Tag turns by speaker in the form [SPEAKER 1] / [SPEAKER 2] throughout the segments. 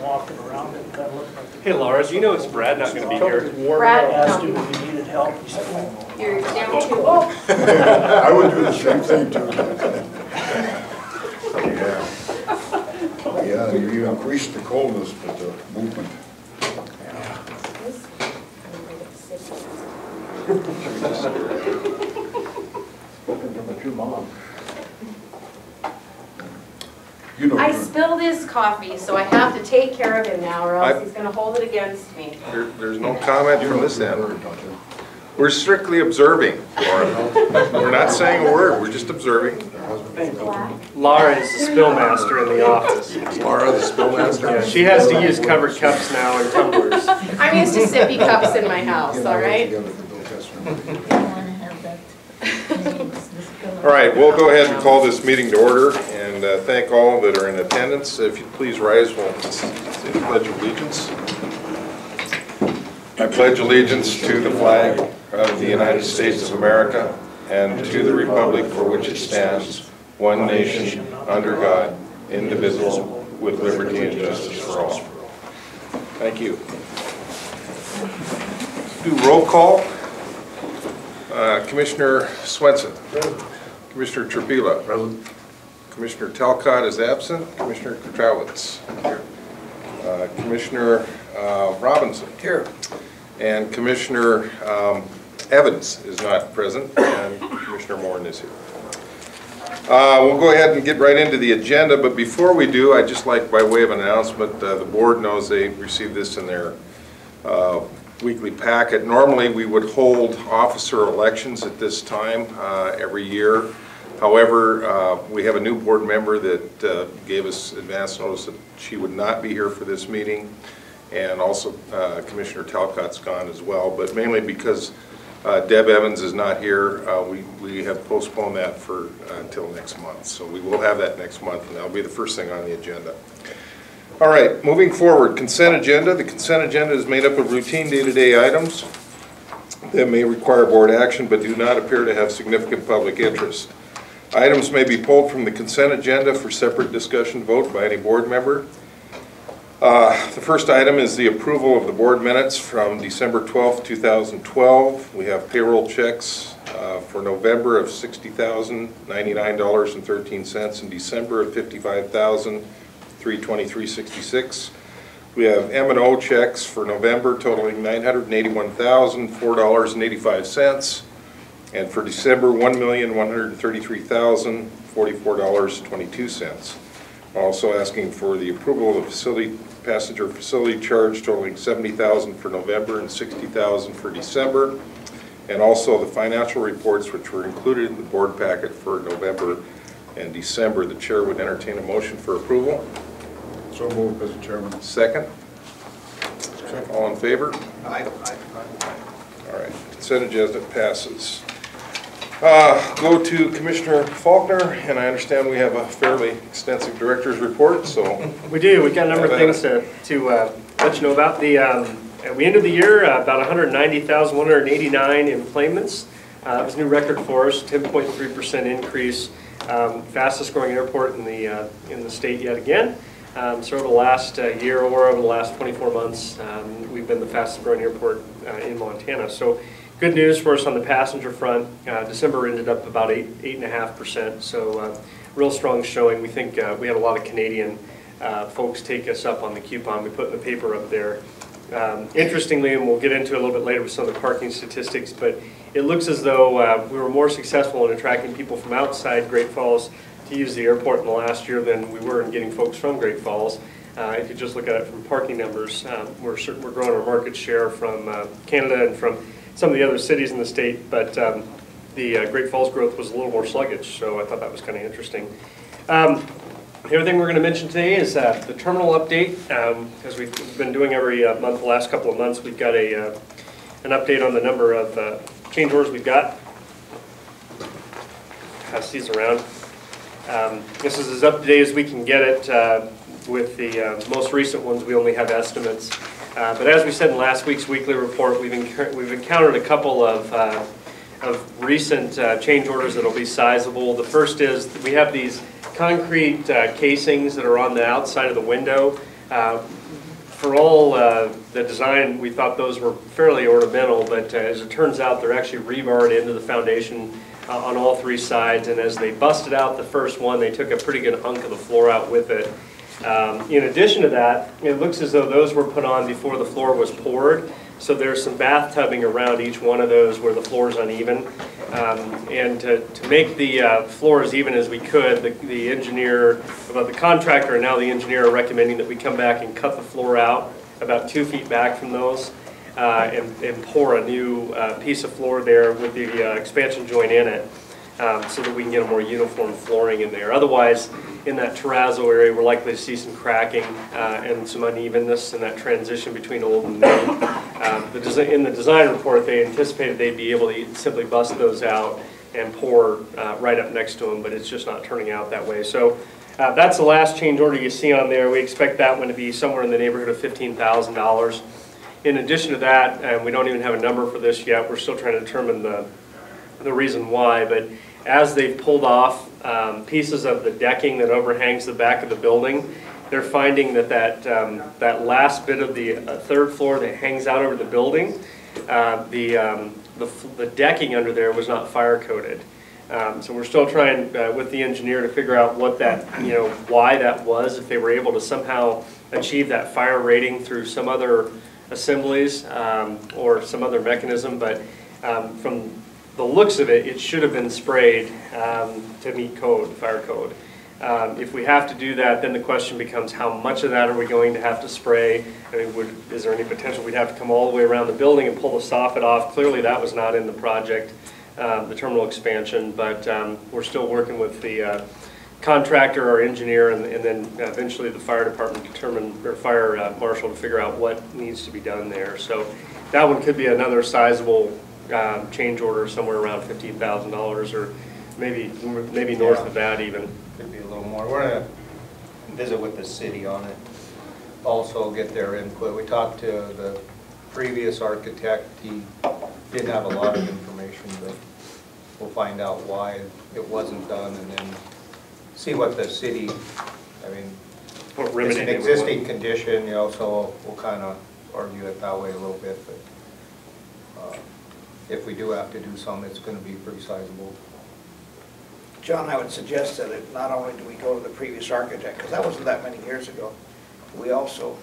[SPEAKER 1] walking around it, kind of looked like.
[SPEAKER 2] Hey Laura, do you know it's Brad not going to be here?
[SPEAKER 1] Brad asked him if he needed help. He said, "Oh,
[SPEAKER 3] You're down to, oh,
[SPEAKER 4] I would do the same thing too. Yeah, you increase the coldness, but the movement.
[SPEAKER 1] Spoken from a true mom.
[SPEAKER 4] You know,
[SPEAKER 3] I spilled his coffee, so I have to take care of him now, or else he's gonna hold it against me.
[SPEAKER 5] There's no comment
[SPEAKER 4] you
[SPEAKER 5] from
[SPEAKER 4] know
[SPEAKER 5] this
[SPEAKER 4] the
[SPEAKER 5] end.
[SPEAKER 4] word, don't you?
[SPEAKER 5] We're strictly observing, Laura. We're not saying a word, we're just observing.
[SPEAKER 2] Laura is the spill master in the office.
[SPEAKER 5] Laura, the spill master.
[SPEAKER 2] Yeah, she has to use covered cups now and tumblers.
[SPEAKER 3] I'm used to sippy cups in my house, all right?
[SPEAKER 5] All right, we'll go ahead and call this meeting to order and thank all that are in attendance. If you please rise, we'll say the Pledge of Allegiance. I pledge allegiance to the flag of the United States of America and to the republic for which it stands, one nation, under God, indivisible, with liberty and justice for all. Thank you. Do roll call. Commissioner Swenson. Commissioner Trapila. Commissioner Talcott is absent. Commissioner Kotrawitz. Here. Commissioner Robinson. Here. And Commissioner Evans is not present, and Commissioner Morin is here. We'll go ahead and get right into the agenda, but before we do, I'd just like, by way of an announcement, the board knows they received this in their weekly packet. Normally, we would hold officer elections at this time every year. However, we have a new board member that gave us advance notice that she would not be here for this meeting, and also Commissioner Talcott's gone as well, but mainly because Deb Evans is not here, we have postponed that for until next month. So we will have that next month, and that'll be the first thing on the agenda. All right, moving forward, consent agenda. The consent agenda is made up of routine day-to-day items that may require board action but do not appear to have significant public interest. Items may be pulled from the consent agenda for separate discussion vote by any board member. The first item is the approval of the board minutes from December 12th, 2012. We have payroll checks for November of $60,099.13 and December of $55,323.66. We have M&O checks for November totaling $981,004.85 and for December $1,133,044.22. Also asking for the approval of the passenger facility charge totaling $70,000 for November and $60,000 for December, and also the financial reports which were included in the board packet for November and December. The chair would entertain a motion for approval.
[SPEAKER 4] So moved, Mr. Chairman.
[SPEAKER 5] Second? All in favor?
[SPEAKER 4] Aye.
[SPEAKER 5] All right, consent agenda passes. Go to Commissioner Faulkner, and I understand we have a fairly extensive director's report, so.
[SPEAKER 2] We do. We've got a number of things to let you know about. We ended the year about 190,189 employments. It was a new record for us, 10.3% increase, fastest growing airport in the state yet again. So over the last year or over the last 24 months, we've been the fastest growing airport in Montana. So good news for us on the passenger front. December ended up about 8.5%. So real strong showing. We think we had a lot of Canadian folks take us up on the coupon we put in the paper up there. Interestingly, and we'll get into a little bit later with some of the parking statistics, but it looks as though we were more successful in attracting people from outside Great Falls to use the airport in the last year than we were in getting folks from Great Falls. If you just look at it from parking numbers, we're growing our market share from Canada and from some of the other cities in the state, but the Great Falls growth was a little more sluggish, so I thought that was kind of interesting. The other thing we're going to mention today is the terminal update. As we've been doing every month, the last couple of months, we've got an update on the number of change orders we've got. Pass these around. This is as up to date as we can get it. With the most recent ones, we only have estimates. But as we said in last week's weekly report, we've encountered a couple of recent change orders that will be sizable. The first is we have these concrete casings that are on the outside of the window. For all the design, we thought those were fairly ornamental, but as it turns out, they're actually rebarred into the foundation on all three sides, and as they busted out the first one, they took a pretty good hunk of the floor out with it. In addition to that, it looks as though those were put on before the floor was poured, so there's some bathtubing around each one of those where the floor is uneven. And to make the floor as even as we could, the engineer, well, the contractor and now the engineer are recommending that we come back and cut the floor out about 2 feet back from those and pour a new piece of floor there with the expansion joint in it so that we can get a more uniform flooring in there. Otherwise, in that terrazzo area, we're likely to see some cracking and some unevenness in that transition between old and new. In the design report, they anticipated they'd be able to simply bust those out and pour right up next to them, but it's just not turning out that way. So that's the last change order you see on there. We expect that one to be somewhere in the neighborhood of $15,000. In addition to that, and we don't even have a number for this yet, we're still trying to determine the reason why, but as they've pulled off pieces of the decking that overhangs the back of the building, they're finding that that last bit of the third floor that hangs out over the building, the decking under there was not fire coated. So we're still trying with the engineer to figure out what that, why that was, if they were able to somehow achieve that fire rating through some other assemblies or some other mechanism, but from the looks of it, it should have been sprayed to meet code, fire code. If we have to do that, then the question becomes how much of that are we going to have to spray? I mean, is there any potential we'd have to come all the way around the building and pull the soffit off? Clearly that was not in the project, the terminal expansion, but we're still working with the contractor or engineer and then eventually the fire department or fire marshal to figure out what needs to be done there. So that one could be another sizable change order somewhere around $15,000 or maybe north of that even.
[SPEAKER 6] Could be a little more. We're going to visit with the city on it, also get their input. We talked to the previous architect. He didn't have a lot of information, but we'll find out why it wasn't done and then see what the city, I mean, it's an existing condition, so we'll kind of argue it that way a little bit, but if we do have to do something, it's going to be pretty sizable.
[SPEAKER 7] John, I would suggest that not only do we go to the previous architect, because that wasn't that many years ago, we also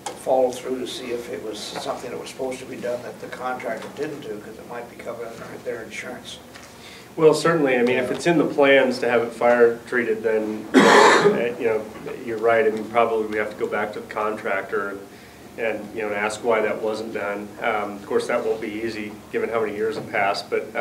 [SPEAKER 7] follow through to see if it was something that was supposed to be done that the contractor didn't do, because it might be covered under their insurance.
[SPEAKER 2] Well, certainly. I mean, if it's in the plans to have it fire treated, then you're right. I mean, probably we have to go back to the contractor and ask why that wasn't done. Of course, that won't be easy given how many years have passed. But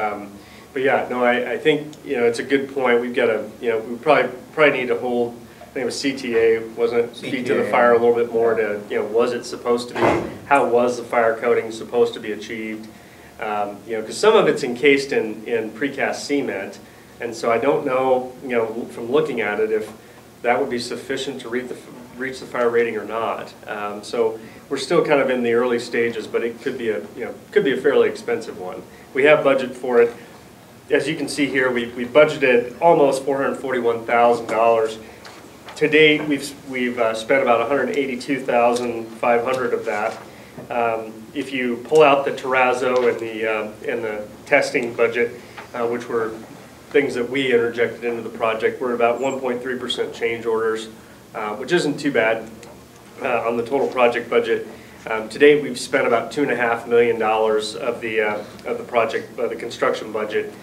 [SPEAKER 2] yeah, no, I think it's a good point. We've got to we probably need to hold. I think it was CTA, wasn't it? Feet to the fire a little bit more to was it supposed to be? How was the fire coating supposed to be achieved? Because some of it's encased in precast cement, and so I don't know from looking at it if that would be sufficient to reach the fire rating or not. So we're still kind of in the early stages, but it could be a fairly expensive one. We have budget for it. As you can see here, we budgeted almost $441,000. To date, we've spent about $182,500 of that. If you pull out the terrazzo and the testing budget, which were things that we interjected into the project, we're about 1.3% change orders, which isn't too bad on the total project budget. To date, we've spent about $2.5 million of the project, the construction budget.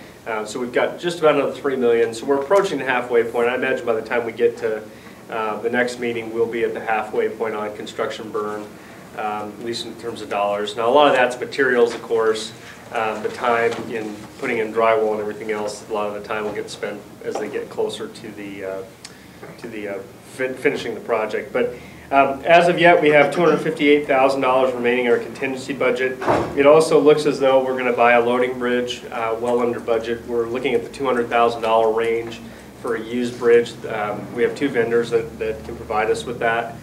[SPEAKER 2] So we've got just about another $3 million. So we're approaching the halfway point. I imagine by the time we get to the next meeting, we'll be at the halfway point on construction burn, at least in terms of dollars. Now, a lot of that's materials, of course. The time in putting in drywall and everything else, a lot of the time will get spent as they get closer to the finishing the project. But as of yet, we have $258,000 remaining in our contingency budget. It also looks as though we're going to buy a loading bridge well under budget. We're looking at the $200,000 range for a used bridge. We have two vendors that can provide us with that.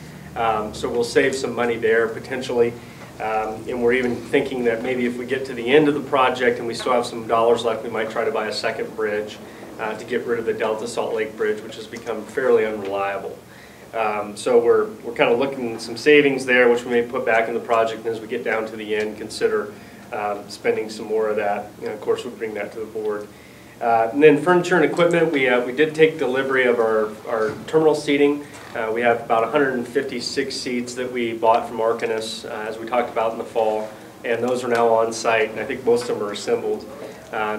[SPEAKER 2] So we'll save some money there potentially. And we're even thinking that maybe if we get to the end of the project and we still have some dollars left, we might try to buy a second bridge to get rid of the Delta Salt Lake Bridge, which has become fairly unreliable. So we're kind of looking at some savings there, which we may put back in the project, and as we get down to the end, consider spending some more of that. And of course, we'll bring that to the board. And then furniture and equipment, we did take delivery of our terminal seating. We have about 156 seats that we bought from Arcanus, as we talked about in the fall, and those are now on site, and I think most of them are assembled,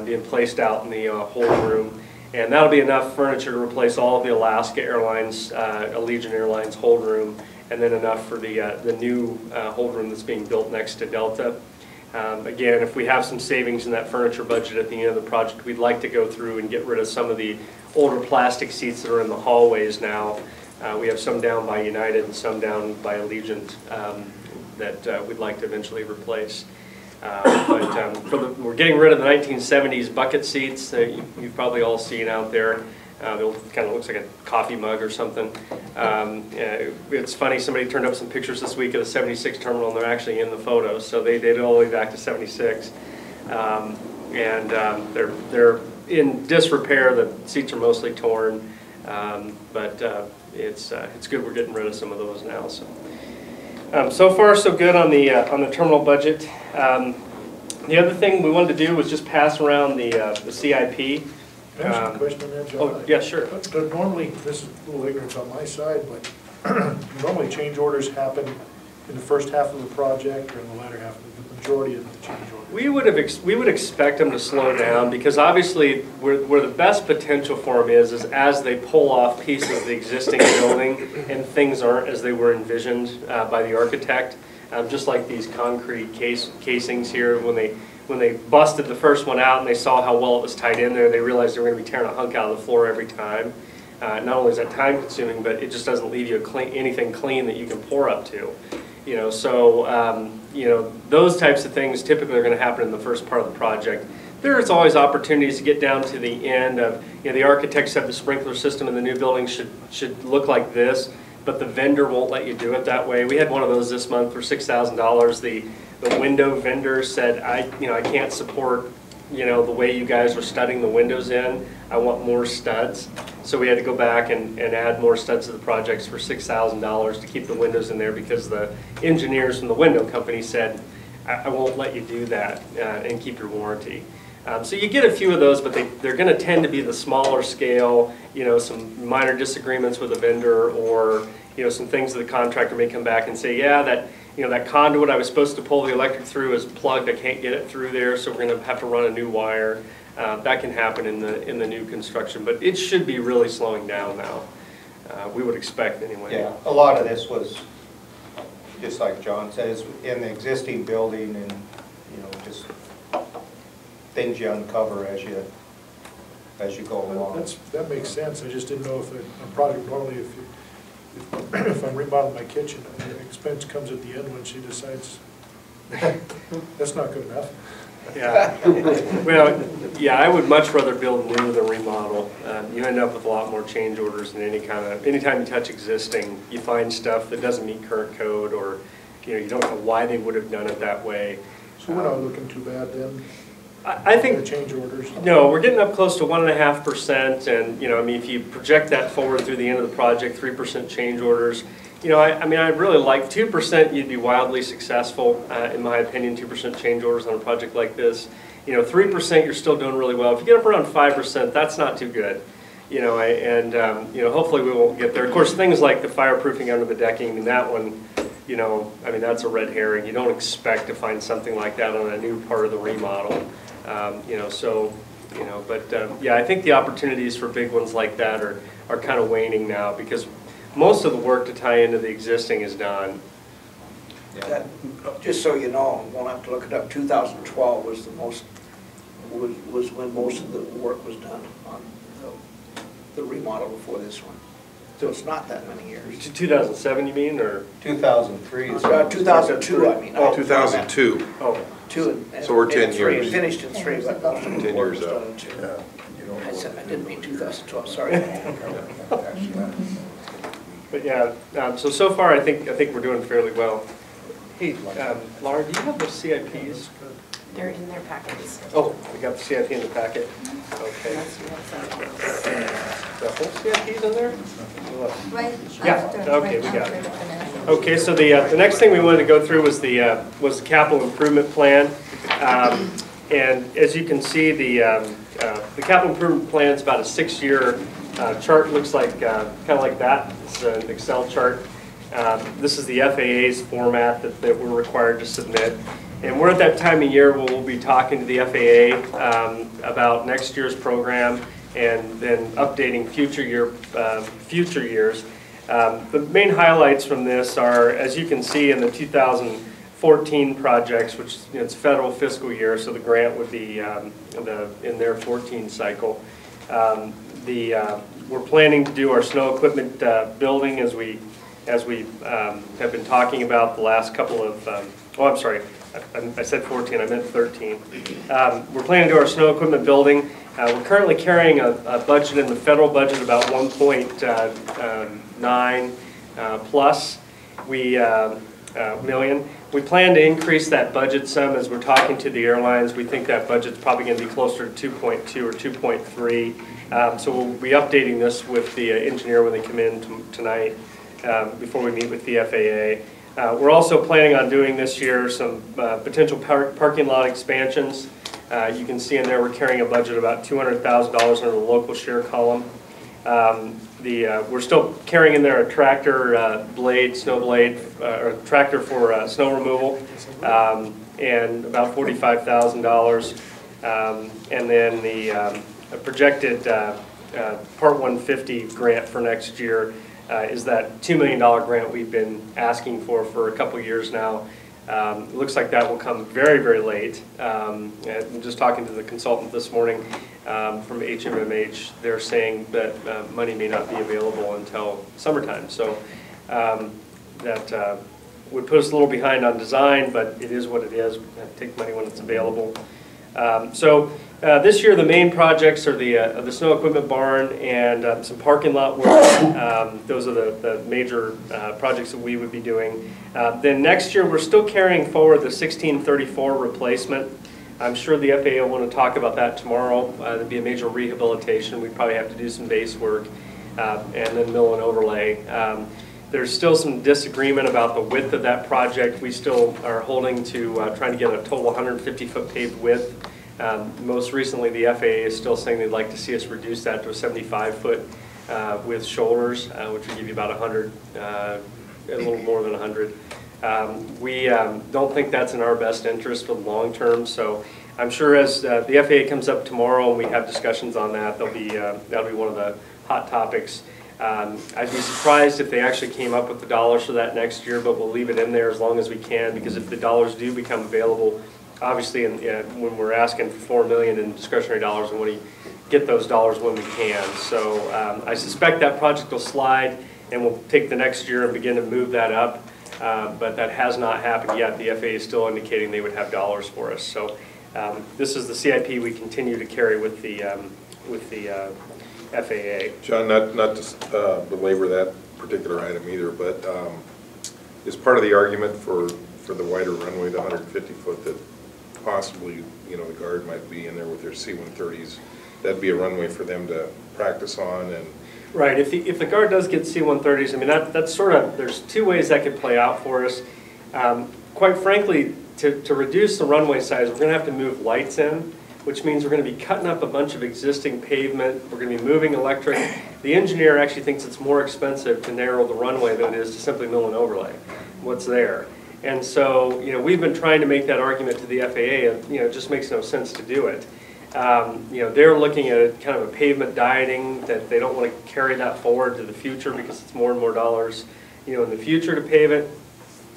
[SPEAKER 2] being placed out in the hold room. And that'll be enough furniture to replace all of the Alaska Airlines, Allegiant Airlines hold room, and then enough for the new hold room that's being built next to Delta. Again, if we have some savings in that furniture budget at the end of the project, we'd like to go through and get rid of some of the older plastic seats that are in the hallways now. We have some down by United and some down by Allegiant that we'd like to eventually replace. We're getting rid of the 1970s bucket seats that you've probably all seen out there. It kind of looks like a coffee mug or something. It's funny, somebody turned up some pictures this week of the 76 terminal, and they're actually in the photos, so they did it all the way back to 76. They're in disrepair. The seats are mostly torn, but it's good we're getting rid of some of those now. So far, so good on the terminal budget. The other thing we wanted to do was just pass around the CIP.
[SPEAKER 8] Can I ask a question on that, John?
[SPEAKER 2] Oh, yeah, sure.
[SPEAKER 8] Normally, this is a little ignorance on my side, but normally change orders happen in the first half of the project or in the latter half, the majority of the change orders.
[SPEAKER 2] We would expect them to slow down because obviously where the best potential for them is as they pull off pieces of the existing building and things aren't as they were envisioned by the architect. Just like these concrete casings here, when they busted the first one out and they saw how well it was tied in there, they realized they were going to be tearing a hunk out of the floor every time. Not only is that time consuming, but it just doesn't leave you anything clean that you can pour up to. Those types of things typically are going to happen in the first part of the project. There's always opportunities to get down to the end of, the architect said the sprinkler system in the new building should look like this, but the vendor won't let you do it that way. We had one of those this month for $6,000. The window vendor said, I can't support, the way you guys are studding the windows in. I want more studs. So we had to go back and add more studs to the projects for $6,000 to keep the windows in there because the engineers from the window company said, I won't let you do that and keep your warranty. So you get a few of those, but they're going to tend to be the smaller scale, some minor disagreements with a vendor or, some things that the contractor may come back and say, yeah, that conduit I was supposed to pull the electric through is plugged, I can't get it through there, so we're going to have to run a new wire. That can happen in the new construction, but it should be really slowing down now. We would expect anyway.
[SPEAKER 6] Yeah, a lot of this was, just like John says, in the existing building and, just things you uncover as you go along.
[SPEAKER 8] That makes sense. I just didn't know if a project normally, if I'm remodeling my kitchen, the expense comes at the end when she decides that's not good enough.
[SPEAKER 2] Yeah. Well, yeah, I would much rather build new than remodel. You end up with a lot more change orders than anytime you touch existing, you find stuff that doesn't meet current code or, you don't know why they would have done it that way.
[SPEAKER 8] So we're not looking too bad then?
[SPEAKER 2] I think
[SPEAKER 8] the change orders.
[SPEAKER 2] No, we're getting up close to 1.5%, and if you project that forward through the end of the project, 3% change orders. I'd really like 2%. You'd be wildly successful, in my opinion. 2% change orders on a project like this. 3% you're still doing really well. If you get up around 5%, that's not too good. Hopefully we won't get there. Of course, things like the fireproofing under the decking, and that one, that's a red herring. You don't expect to find something like that on a new part of the remodel. Yeah, I think the opportunities for big ones like that are kind of waning now because most of the work to tie into the existing is done.
[SPEAKER 7] That, just so you know, won't have to look it up, 2012 was was when most of the work was done on the remodel before this one. So it's not that many years.
[SPEAKER 2] 2007 you mean, or?
[SPEAKER 6] 2003 is
[SPEAKER 7] 2002, I mean.
[SPEAKER 5] Oh, 2002.
[SPEAKER 2] Oh.
[SPEAKER 5] So we're 10
[SPEAKER 7] three.
[SPEAKER 5] years.
[SPEAKER 7] It finished in 3, but most of the
[SPEAKER 5] 10
[SPEAKER 7] work
[SPEAKER 5] years
[SPEAKER 7] was
[SPEAKER 5] out.
[SPEAKER 7] done in 2.
[SPEAKER 4] Yeah.
[SPEAKER 7] I didn't mean 2012, sorry.
[SPEAKER 2] But yeah, so far I think we're doing fairly well. Hey, Laura, do you have the CIPs?
[SPEAKER 3] They're in their packets.
[SPEAKER 2] Oh, we got the CIP in the packet. Okay. The whole CIP's in there?
[SPEAKER 9] Right
[SPEAKER 2] Yeah,
[SPEAKER 9] after,
[SPEAKER 2] okay,
[SPEAKER 9] right
[SPEAKER 2] we got
[SPEAKER 9] after
[SPEAKER 2] it.
[SPEAKER 9] the financial.
[SPEAKER 2] Okay, so the next thing we wanted to go through was the capital improvement plan. And as you can see, the capital improvement plan is about a 6-year chart. Looks like kind of like that. It's an Excel chart. This is the FAA's format that we're required to submit. And we're at that time of year where we'll be talking to the FAA about next year's program and then updating future years. The main highlights from this are, as you can see in the 2014 projects, which it's federal fiscal year, so the grant would be in their 14 cycle. We're planning to do our snow equipment building as we have been talking about the last couple of, I'm sorry, I said 14, I meant 13. We're planning to do our snow equipment building. We're currently carrying a budget in the federal budget about 1.9 plus million. We plan to increase that budget some as we're talking to the airlines. We think that budget's probably going to be closer to 2.2 or 2.3. So we'll be updating this with the engineer when they come in tonight before we meet with the FAA. We're also planning on doing this year some potential parking lot expansions. You can see in there we're carrying a budget about $200,000 under the local share column. We're still carrying in there a tractor blade, snow blade, or tractor for snow removal, and about $45,000. And then the projected Part 150 grant for next year is that $2 million grant we've been asking for a couple years now. It looks like that will come very, very late. I'm just talking to the consultant this morning from HMMH. They're saying that money may not be available until summertime. So that would put us a little behind on design, but it is what it is. We have to take money when it's available. This year the main projects are the snow equipment barn and some parking lot work. Those are the major projects that we would be doing. Then next year we're still carrying forward the 1634 replacement. I'm sure the FAA will want to talk about that tomorrow. There'd be a major rehabilitation. We'd probably have to do some base work and then mill and overlay. There's still some disagreement about the width of that project. We still are holding to trying to get a total 150-foot paved width. Most recently, the FAA is still saying they'd like to see us reduce that to a 75-foot with shoulders, which would give you about 100, a little more than 100. We don't think that's in our best interest for the long term, so I'm sure as the FAA comes up tomorrow and we have discussions on that, that'll be one of the hot topics. I'd be surprised if they actually came up with the dollars for that next year, but we'll leave it in there as long as we can, because if the dollars do become available, obviously when we're asking for $4 million in discretionary dollars, we want to get those dollars when we can. So I suspect that project will slide and we'll take the next year and begin to move that up, but that has not happened yet. The FAA is still indicating they would have dollars for us. So this is the CIP we continue to carry with the FAA.
[SPEAKER 5] John, not to belabor that particular item either, but is part of the argument for the wider runway, the 150-foot, that possibly, the Guard might be in there with their C-130s. That'd be a runway for them to practice on. And
[SPEAKER 2] right. If the Guard does get C-130s, I mean that's sort of, there's two ways that could play out for us. Quite frankly, to reduce the runway size, we're going to have to move lights in, which means we're going to be cutting up a bunch of existing pavement. We're going to be moving electric. The engineer actually thinks it's more expensive to narrow the runway than it is to simply mill and overlay what's there. And so, we've been trying to make that argument to the FAA, and, it just makes no sense to do it. They're looking at kind of a pavement dieting, that they don't want to carry that forward to the future because it's more and more dollars, in the future to pave it.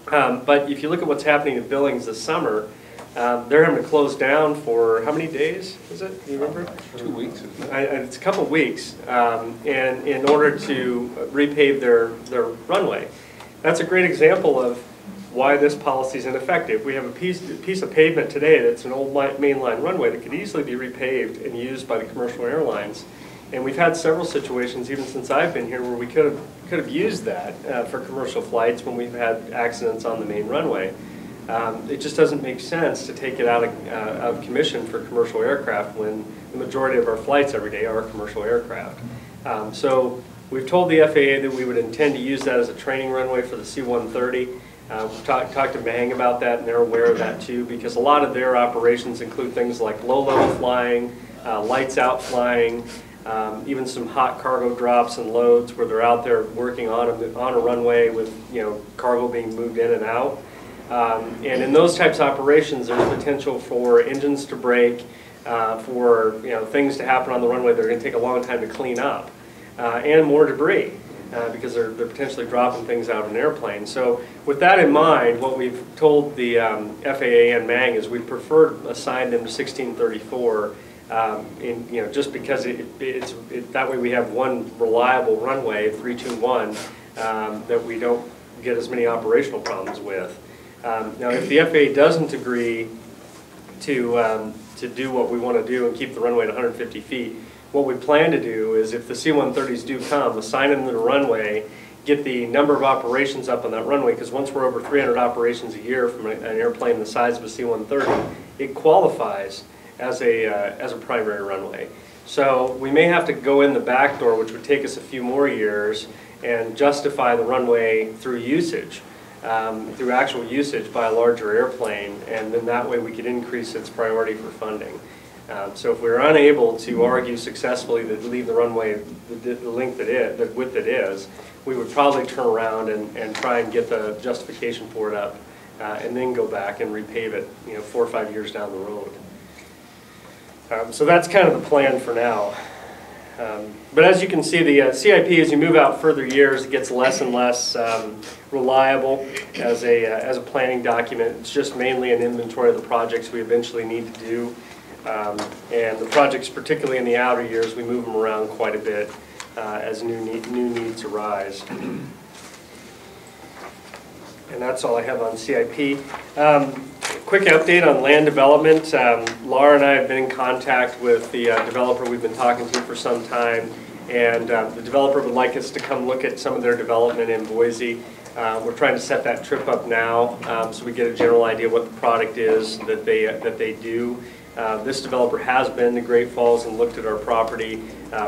[SPEAKER 2] But if you look at what's happening in Billings this summer, they're having to close down for how many days is it? Do you remember?
[SPEAKER 5] 2 weeks.
[SPEAKER 2] It's a couple of weeks, and in order to repave their runway. That's a great example of why this policy is ineffective. We have a piece of pavement today that's an old mainline runway that could easily be repaved and used by the commercial airlines. And we've had several situations, even since I've been here, where we could have used that for commercial flights when we've had accidents on the main runway. It just doesn't make sense to take it out of commission for commercial aircraft when the majority of our flights every day are commercial aircraft. So We've told the FAA that we would intend to use that as a training runway for the C-130. We've talked to Bang about that, and they're aware of that too, because a lot of their operations include things like low-level flying, lights out flying, even some hot cargo drops and loads where they're out there working on a runway with cargo being moved in and out. And in those types of operations, there's potential for engines to break, for things to happen on the runway that are going to take a long time to clean up, and more debris. Because they're potentially dropping things out of an airplane. So with that in mind, what we've told the FAA and MANG is we prefer to assign them to 1634, just because that way we have one reliable runway, 321, that we don't get as many operational problems with. Now, if the FAA doesn't agree to do what we want to do and keep the runway at 150 feet, what we plan to do is, if the C-130s do come, assign them to the runway, get the number of operations up on that runway, because once we're over 300 operations a year from an airplane the size of a C-130, it qualifies as a primary runway. So we may have to go in the back door, which would take us a few more years, and justify the runway through usage, through actual usage by a larger airplane, and then that way we could increase its priority for funding. So if we're unable to argue successfully that leave the runway the length the width it is, we would probably turn around and try and get the justification for it up, and then go back and repave it 4 or 5 years down the road. So that's kind of the plan for now. But as you can see, the CIP, as you move out further years, it gets less and less reliable as a planning document. It's just mainly an inventory of the projects we eventually need to do. And the projects, particularly in the outer years, we move them around quite a bit as new needs arise. And that's all I have on CIP. Quick update on land development. Laura and I have been in contact with the developer we've been talking to for some time, and the developer would like us to come look at some of their development in Boise. We're trying to set that trip up now, so we get a general idea what the product is that they do. This developer has been to Great Falls and looked at our property,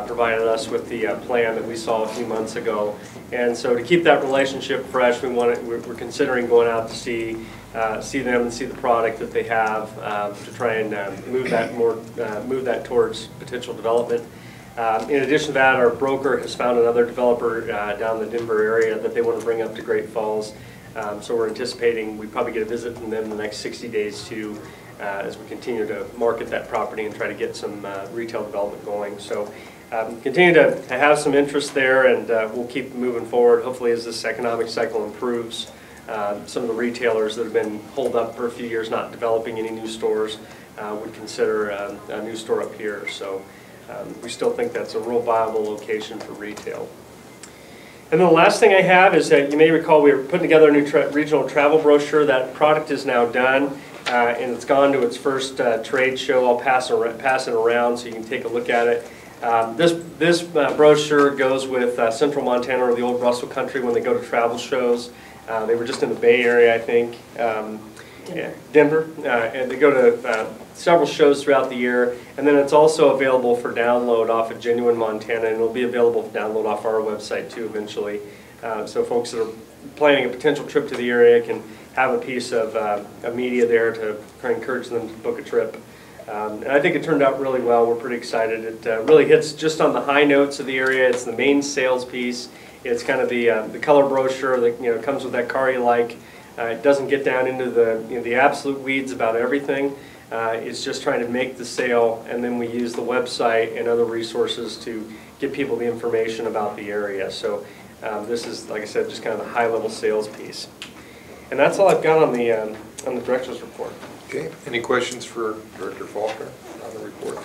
[SPEAKER 2] provided us with the plan that we saw a few months ago. And so to keep that relationship fresh, we're considering going out to see them and see the product that they have, to try and move that towards potential development. In addition to that, our broker has found another developer down in the Denver area that they want to bring up to Great Falls. So we're anticipating we probably get a visit from them in the next 60 days too, as we continue to market that property and try to get some retail development going. So continue to have some interest there, and we'll keep moving forward. Hopefully, as this economic cycle improves, some of the retailers that have been holed up for a few years not developing any new stores would consider a new store up here. So we still think that's a real viable location for retail. And then the last thing I have is that you may recall we were putting together a new regional travel brochure. That product is now done. And it's gone to its first trade show. I'll pass it around so you can take a look at it. This brochure goes with Central Montana, or the old Russell Country, when they go to travel shows. They were just in the Bay Area, I think, Denver. And they go to several shows throughout the year. And then it's also available for download off of Genuine Montana, and it'll be available for download off our website too eventually. So folks that are planning a potential trip to the area can have a piece of media there to encourage them to book a trip. And I think it turned out really well. We're pretty excited. It really hits just on the high notes of the area. It's the main sales piece. It's kind of the color brochure that comes with that car you like. It doesn't get down into the absolute weeds about everything. It's just trying to make the sale, and then we use the website and other resources to give people the information about the area. So this is, like I said, just kind of the high-level sales piece. And that's all I've got on the director's report.
[SPEAKER 5] Okay, any questions for Director Faulkner on the report?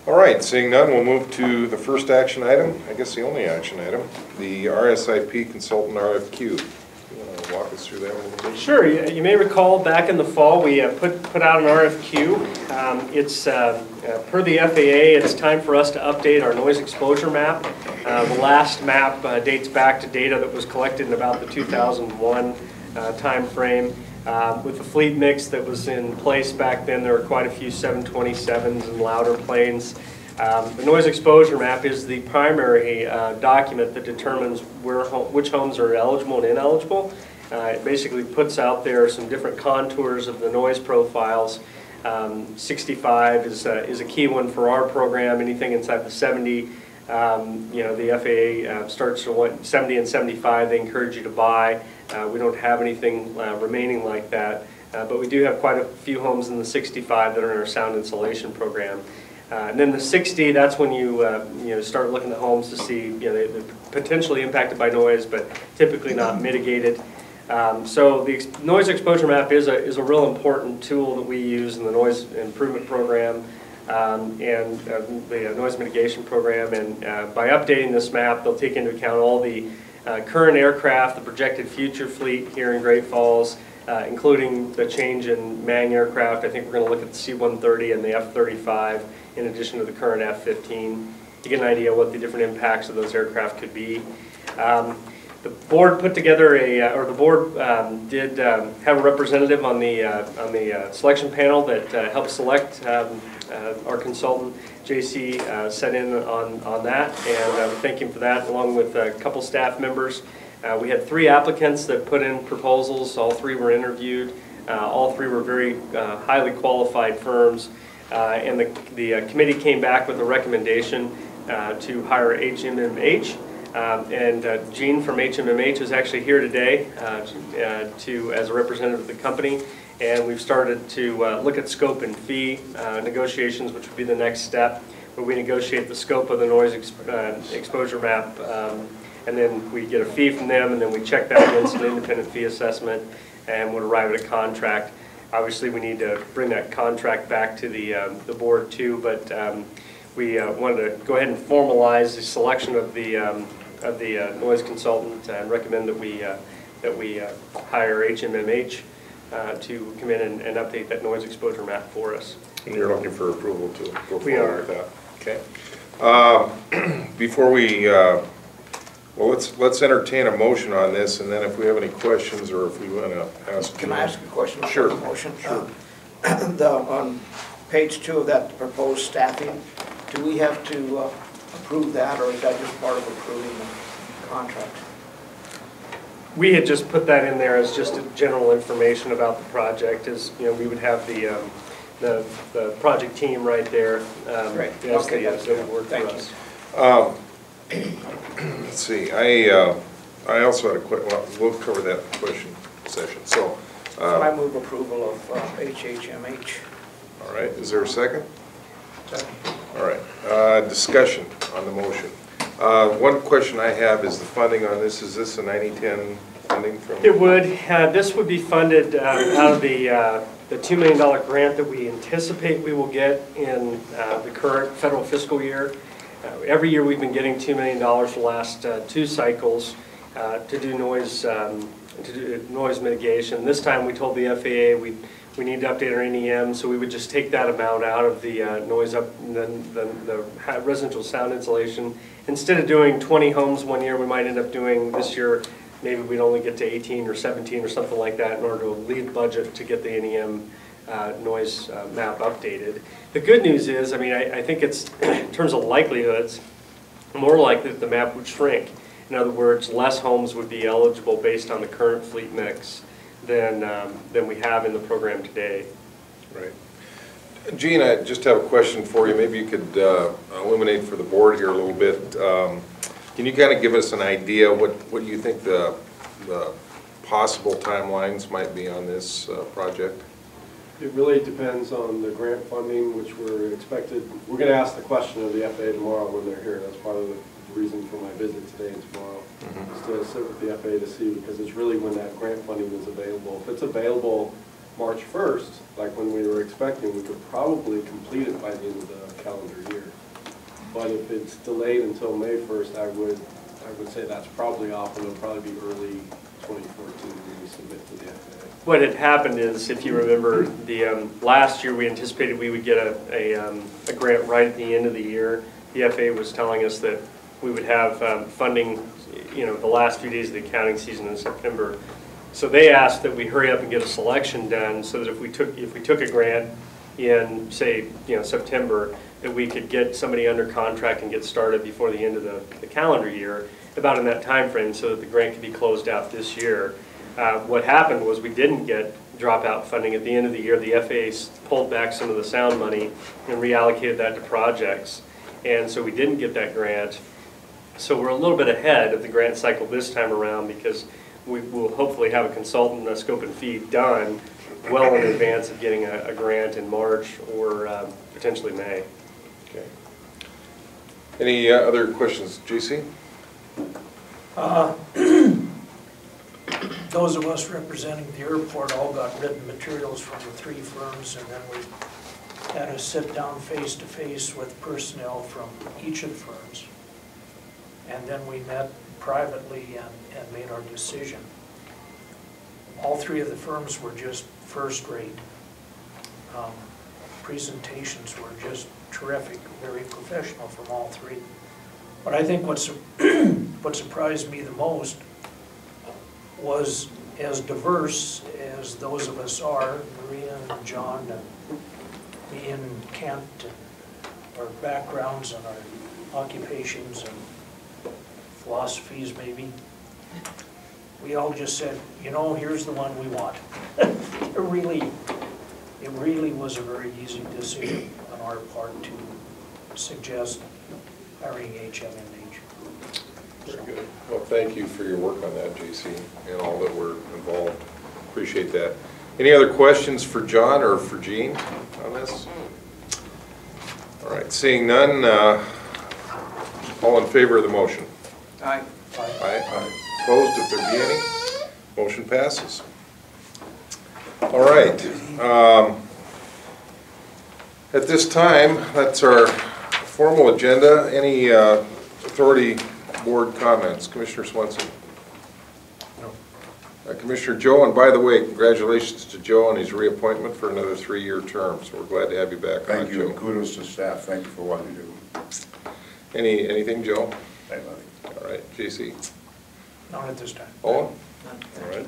[SPEAKER 5] All right, seeing none, we'll move to the first action item, I guess the only action item, the RSIP consultant RFQ. You want to walk us through that a little bit?
[SPEAKER 2] Sure. You may recall back in the fall we put out an RFQ. It's per the FAA, it's time for us to update our noise exposure map. The last map dates back to data that was collected in about the 2001 time frame. With the fleet mix that was in place back then, there were quite a few 727s and louder planes. The noise exposure map is the primary document that determines which homes are eligible and ineligible. It basically puts out there some different contours of the noise profiles. 65 is a key one for our program. Anything inside the 70, the FAA starts to want 70 and 75. They encourage you to buy. We don't have anything remaining like that, but we do have quite a few homes in the 65 that are in our sound insulation program. And then the 60, that's when you start looking at homes to see they're potentially impacted by noise, but typically not mitigated. So the noise exposure map is a real important tool that we use in the noise improvement program and the noise mitigation program. And by updating this map, they'll take into account all the current aircraft, the projected future fleet here in Great Falls, including the change in MANG aircraft. I think we're going to look at the C-130 and the F-35 in addition to the current F-15 to get an idea what the different impacts of those aircraft could be. The board put together did have a representative on the selection panel that helped select our consultant. JC sat in on that, and thank him for that, along with a couple staff members. We had 3 applicants that put in proposals. All 3 were interviewed. All 3 were very highly qualified firms, and the committee came back with a recommendation to hire HMMH. And Gene from HMMH is actually here today as a representative of the company, and we've started to look at scope and fee negotiations, which would be the next step, where we negotiate the scope of the noise exposure map, and then we get a fee from them, and then we check that against an independent fee assessment and would arrive at a contract. Obviously, we need to bring that contract back to the board too, but we wanted to go ahead and formalize the selection of the noise consultant and recommend that we hire HMMH to come in and update that noise exposure map for us.
[SPEAKER 5] And you're looking for approval to go
[SPEAKER 2] We
[SPEAKER 5] forward
[SPEAKER 2] are.
[SPEAKER 5] with that? Okay. Before we, well, let's entertain a motion on this, and then if we have any questions or if we want to ask.
[SPEAKER 7] Can I ask a question?
[SPEAKER 5] Sure.
[SPEAKER 7] On the motion? Sure. On page 2 of that proposed staffing, do we have to approve that, or is that just part of approving the contract?
[SPEAKER 2] We had just put that in there as just a general information about the project. As we would have the project team right there.
[SPEAKER 7] Right.
[SPEAKER 2] Yes,
[SPEAKER 7] Okay,
[SPEAKER 2] yes, that would work for
[SPEAKER 7] thank
[SPEAKER 2] us.
[SPEAKER 5] Let's see, I also had a question, well, we'll cover that question session, so.
[SPEAKER 7] I move approval of HHMH.
[SPEAKER 5] All right, is there a second?
[SPEAKER 7] Second.
[SPEAKER 5] All right, discussion on the motion. One question I have is the funding on this. Is this a 90-10 funding from?
[SPEAKER 2] It would. This would be funded out of the $2 million grant that we anticipate we will get in the current federal fiscal year. Every year we've been getting $2 million for the last 2 cycles to do noise mitigation. This time we told the FAA we need to update our NEM, so we would just take that amount out of the the residential sound insulation. Instead of doing 20 homes one year, we might end up doing this year, maybe we'd only get to 18 or 17 or something like that in order to leave budget to get the NEM noise map updated. The good news is, I think it's, in terms of likelihoods, more likely that the map would shrink. In other words, less homes would be eligible based on the current fleet mix than we have in the program today.
[SPEAKER 5] Right. Gene, I just have a question for you. Maybe you could illuminate for the board here a little bit. Can you kind of give us an idea what you think the possible timelines might be on this project?
[SPEAKER 9] It really depends on the grant funding, which we're expected. We're going to ask the question of the FAA tomorrow when they're here. That's part of the reason for my visit today and tomorrow, is to sit with the FAA to see, because it's really when that grant funding is available. If it's available March 1st, like when we were expecting, we could probably complete it by the end of the calendar year. But if it's delayed until May 1st, I would say that's probably off, and it'll probably be early 2014 when we submit to the FAA.
[SPEAKER 2] What had happened is, if you remember, the last year we anticipated we would get a grant right at the end of the year. The FAA was telling us that we would have funding, the last few days of the accounting season in September. So they asked that we hurry up and get a selection done, so that if we took a grant in, say, September, that we could get somebody under contract and get started before the end of the calendar year, about in that time frame, so that the grant could be closed out this year. What happened was we didn't get dropout funding at the end of the year. The FAA pulled back some of the sound money and reallocated that to projects, and so we didn't get that grant. So we're a little bit ahead of the grant cycle this time around, because we will hopefully have a consultant and a scope and fee done well in advance of getting a grant in March or potentially May.
[SPEAKER 5] Okay. Any other questions, JC?
[SPEAKER 1] Those of us representing the airport all got written materials from the 3 firms, and then we had a sit-down face-to-face with personnel from each of the firms. And then we met privately and made our decision. All 3 of the firms were just first-rate. Presentations were just terrific, very professional from all 3. But I think what surprised me the most was, as diverse as those of us are, Maria and John and me and Kent, and our backgrounds and our occupations and philosophies maybe, we all just said, you know, here's the one we want. It really was a very easy decision on our part to suggest hiring HMNH.
[SPEAKER 5] Very good. Well, thank you for your work on that, JC, and all that were involved. Appreciate that. Any other questions for John or for Jean on this? All right, seeing none, all in favor of the motion?
[SPEAKER 7] Aye.
[SPEAKER 5] Aye. Opposed, if there be any? Motion passes. All right. At this time, that's our formal agenda. Any authority board comments? Commissioner Swenson? No. Commissioner Joe, and by the way, congratulations to Joe on his reappointment for another 3-year term. So we're glad to have you back.
[SPEAKER 4] Thank you,
[SPEAKER 5] Joe.
[SPEAKER 4] and kudos to staff. Thank you for what you do.
[SPEAKER 5] Anything, Joe?
[SPEAKER 4] Nothing.
[SPEAKER 5] All right, JC?
[SPEAKER 1] Not at this time.
[SPEAKER 5] Owen? All right.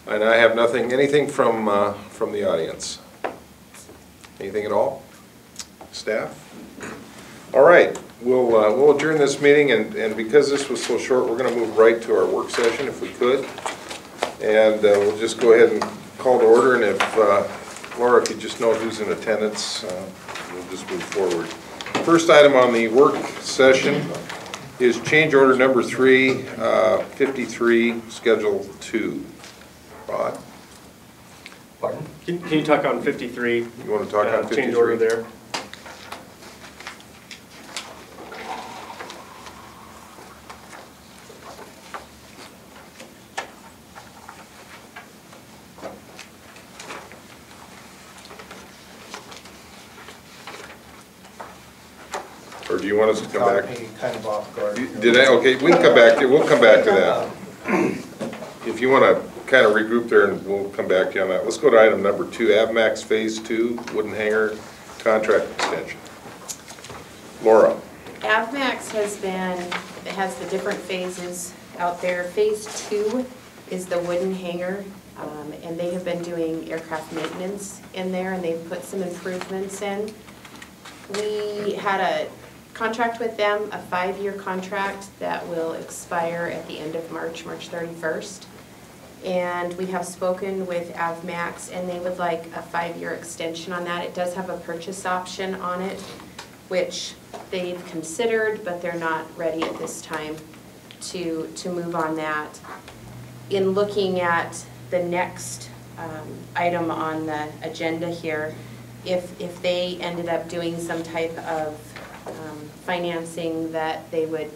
[SPEAKER 5] And I have nothing, anything from the audience? Anything at all? Staff? All right, we'll adjourn this meeting, and because this was so short, we're going to move right to our work session if we could. And we'll just go ahead and call to order, and if Laura could just know who's in attendance, we'll just move forward. First item on the work session is change order number 3, 53, Schedule 2. Rod?
[SPEAKER 6] Pardon?
[SPEAKER 2] Can you talk on 53?
[SPEAKER 5] You want to talk on 53?
[SPEAKER 2] Change order there.
[SPEAKER 5] Or do you want us to come back?
[SPEAKER 6] Caught me kind of off guard.
[SPEAKER 5] Did I? Okay, we can come back to, we'll come back to that. If you want to kind of regroup there, and we'll come back to you on that. Let's go to item number 2, Avmax Phase 2, wooden hanger, contract extension. Laura.
[SPEAKER 3] Avmax has the different phases out there. Phase 2 is the wooden hangar, and they have been doing aircraft maintenance in there, and they've put some improvements in. We had a contract with them, a 5-year contract that will expire at the end of March 31st. And we have spoken with Avmax, and they would like a 5-year extension on that. It does have a purchase option on it, which they've considered, but they're not ready at this time to move on that. In looking at the next item on the agenda here, if they ended up doing some type of financing that they would,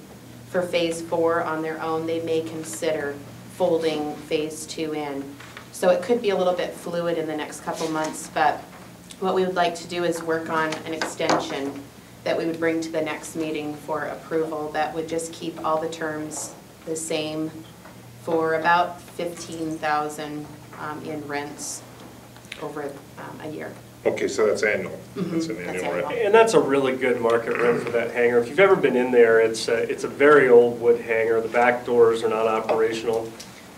[SPEAKER 3] for Phase 4 on their own, they may consider folding Phase 2 in. So it could be a little bit fluid in the next couple months, but what we would like to do is work on an extension that we would bring to the next meeting for approval that would just keep all the terms the same for about $15,000 in rents over a year.
[SPEAKER 5] Okay, so that's annual. That's an
[SPEAKER 3] That's
[SPEAKER 5] annual rent.
[SPEAKER 3] annual.
[SPEAKER 2] And that's a really good market rent for that hangar. If you've ever been in there, it's a very old wood hangar. The back doors are not operational.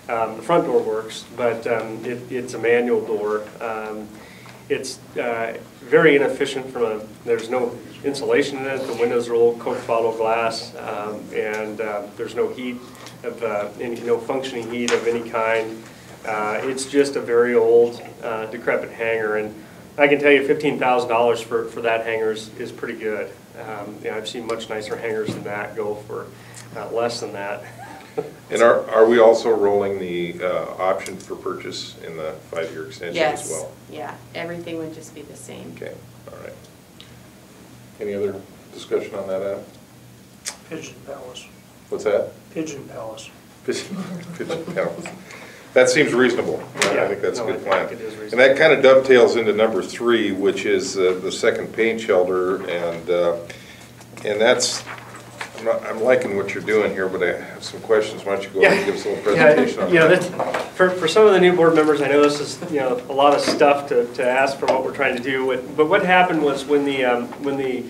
[SPEAKER 2] The front door works, but it's a manual door. It's very inefficient there's no insulation in it. The windows are all Coke bottle glass, and there's no heat of no functioning heat of any kind. It's just a very old, decrepit hangar, and I can tell you $15,000 for that hangar is pretty good. I've seen much nicer hangars than that go for less than that.
[SPEAKER 5] And are we also rolling the option for purchase in the 5-year extension as well?
[SPEAKER 3] Yes, yeah, everything would just be the same.
[SPEAKER 5] Okay, all right. Any other discussion on that, Adam?
[SPEAKER 1] Pigeon Palace.
[SPEAKER 5] What's that?
[SPEAKER 1] Pigeon Palace.
[SPEAKER 5] Pigeon Palace. That seems reasonable.
[SPEAKER 2] Yeah,
[SPEAKER 5] I think that's a
[SPEAKER 2] no,
[SPEAKER 5] good
[SPEAKER 2] I
[SPEAKER 5] plan.
[SPEAKER 2] think it is
[SPEAKER 5] And that kind of dovetails into number 3, which is the second paint shelter, and that's, I'm liking what you're doing here, but I have some questions. Why don't you go ahead and give us a little presentation on that?
[SPEAKER 2] For some of the new board members, I know this is a lot of stuff to ask for what we're trying to do. But what happened was when the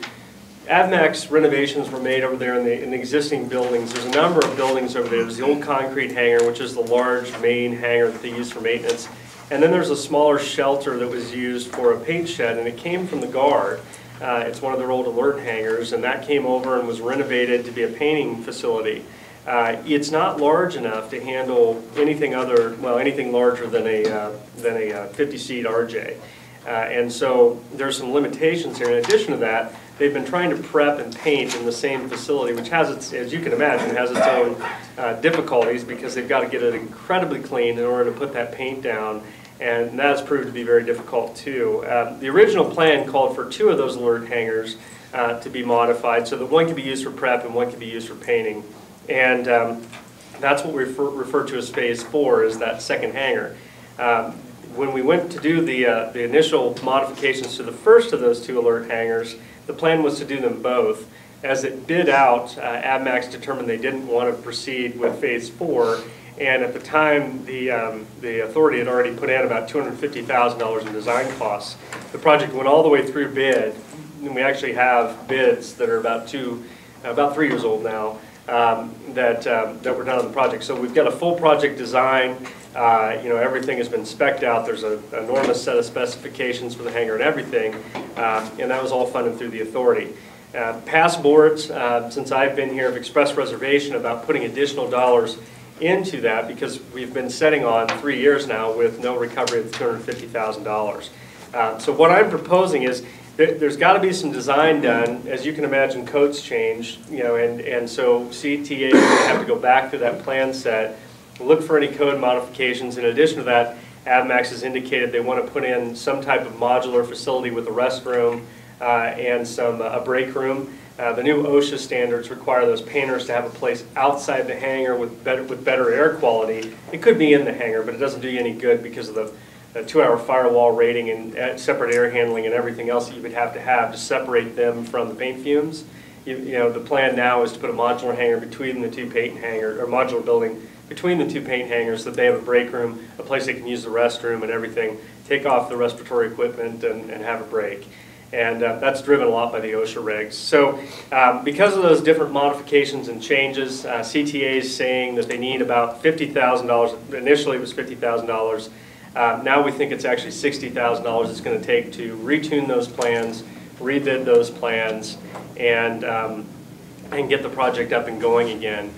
[SPEAKER 2] AvMax renovations were made over there in the existing buildings, there's a number of buildings over there. There's the old concrete hangar, which is the large main hangar that they use for maintenance. And then there's a smaller shelter that was used for a paint shed, and it came from the Guard. It's one of their old alert hangars, and that came over and was renovated to be a painting facility. It's not large enough to handle anything larger than a 50-seat RJ. And so there's some limitations here. In addition to that, they've been trying to prep and paint in the same facility, which has its, as you can imagine, has its own difficulties because they've got to get it incredibly clean in order to put that paint down. And that's proved to be very difficult too. The original plan called for 2 of those alert hangars to be modified so that one could be used for prep and one could be used for painting. And that's what we refer to as phase 4, is that second hangar. When we went to do the initial modifications to the first of those 2 alert hangars, the plan was to do them both. As it bid out, AvMax determined they didn't want to proceed with phase 4. And at the time, the authority had already put in about $250,000 in design costs. The project went all the way through bid, and we actually have bids that are about 3 years old now that were done on the project. So we've got a full project design. Everything has been spec'd out. There's an enormous set of specifications for the hangar and everything, and that was all funded through the authority. Past boards, since I've been here, have expressed reservation about putting additional dollars into that because we've been setting on 3 years now with no recovery of $250,000. So what I'm proposing is there's got to be some design done. As you can imagine, codes change, and so CTA is going to have to go back to that plan set, look for any code modifications. In addition to that, AvMax has indicated they want to put in some type of modular facility with a restroom and a break room. The new OSHA standards require those painters to have a place outside the hangar with better air quality. It could be in the hangar, but it doesn't do you any good because of the 2-hour firewall rating and separate air handling and everything else that you would have to separate them from the paint fumes. The plan now is to put a modular hangar between the 2 paint hangars, or modular building between the 2 paint hangars, so that they have a break room, a place they can use the restroom and everything, take off the respiratory equipment and have a break. And that's driven a lot by the OSHA regs. So because of those different modifications and changes, CTA is saying that they need about $50,000. Initially it was $50,000. Now we think it's actually $60,000 it's going to take to retune those plans, rebid those plans, and get the project up and going again.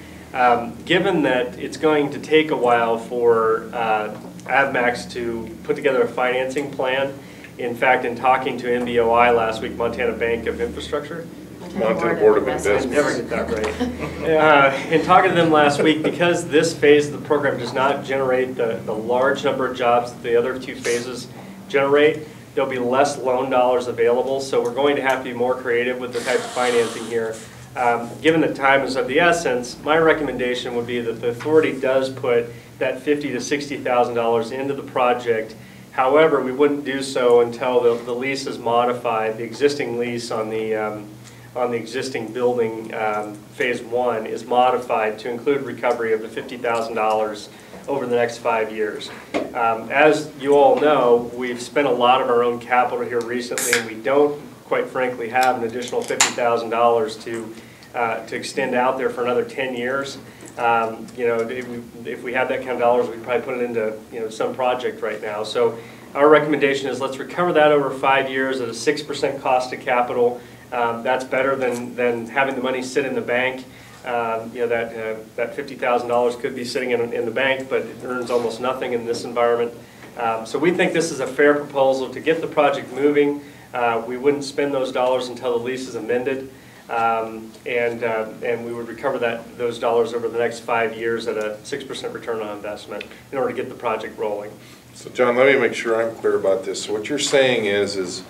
[SPEAKER 2] Given that it's going to take a while for AvMax to put together a financing plan, in fact, in talking to MBOI last week, Montana Bank of Infrastructure,
[SPEAKER 5] Montana Board of Investment.
[SPEAKER 2] Never get that right. In talking to them last week, because this phase of the program does not generate the large number of jobs that the other 2 phases generate, there'll be less loan dollars available. So we're going to have to be more creative with the type of financing here. Given that time is of the essence, my recommendation would be that the authority does put that $50,000 to $60,000 into the project. However, we wouldn't do so until the lease is modified. The existing lease on the existing building, phase 1, is modified to include recovery of the $50,000 over the next 5 years. As you all know, we've spent a lot of our own capital here recently, and we don't, quite frankly, have an additional $50,000 to extend out there for another 10 years. If we had that kind of dollars, we'd probably put it into some project right now. So our recommendation is let's recover that over 5 years at a 6% cost of capital. That's better than having the money sit in the bank. You know, that $50,000 could be sitting in the bank, but it earns almost nothing in this environment. So we think this is a fair proposal to get the project moving. We wouldn't spend those dollars until the lease is amended, and we would recover those dollars over the next 5 years at a 6% return on investment in order to get the project rolling.
[SPEAKER 5] So John, let me make sure I'm clear about this. So what you're saying is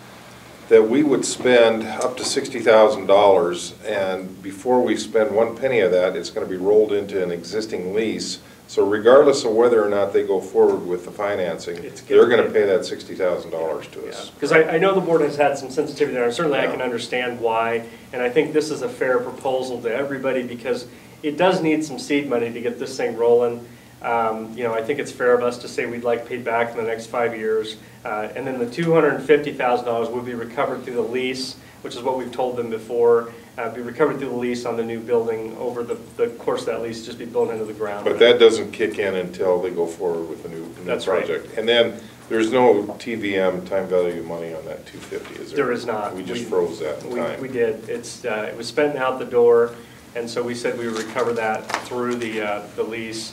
[SPEAKER 5] that we would spend up to $60,000, and before we spend one penny of that, it's going to be rolled into an existing lease. So regardless of whether or not they go forward with the financing, they're going to pay that $60,000 to us.
[SPEAKER 2] Because I know the board has had some sensitivity there, and certainly I
[SPEAKER 5] Yeah.
[SPEAKER 2] can understand why, and I think this is a fair proposal to everybody because it does need some seed money to get this thing rolling. You know, I think it's fair of us to say we'd like paid back in the next 5 years. And then the $250,000 will be recovered through the lease, which is what we've told them before. Be recovered through the lease on the new building over the course of that lease, just be built into the ground.
[SPEAKER 5] But that doesn't kick in until they go forward with the new
[SPEAKER 2] That's right.
[SPEAKER 5] project. And then there's no TVM, time value of money, on that 250, is there?
[SPEAKER 2] There is not.
[SPEAKER 5] We just froze that in time.
[SPEAKER 2] We did. It was spent out the door, and so we said we would recover that through the lease.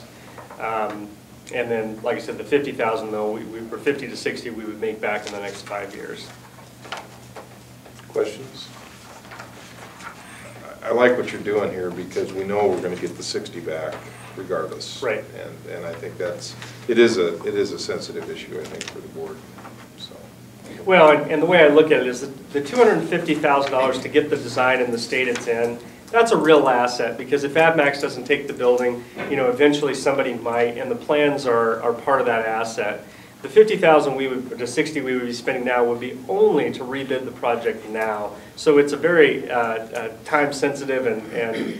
[SPEAKER 2] And then, like I said, the $50,000 though, we were 50 to 60 we would make back in the next 5 years.
[SPEAKER 5] Questions? I like what you're doing here because we know we're going to get the 60 back regardless.
[SPEAKER 2] Right.
[SPEAKER 5] And I think it is a sensitive issue, I think, for the board. So.
[SPEAKER 2] Well, and the way I look at it is the $250,000 to get the design in the state it's in, that's a real asset, because if AdMax doesn't take the building, you know, eventually somebody might, and the plans are part of that asset. The $50,000 the 60 we would be spending now would be only to rebid the project now. So it's a very time-sensitive and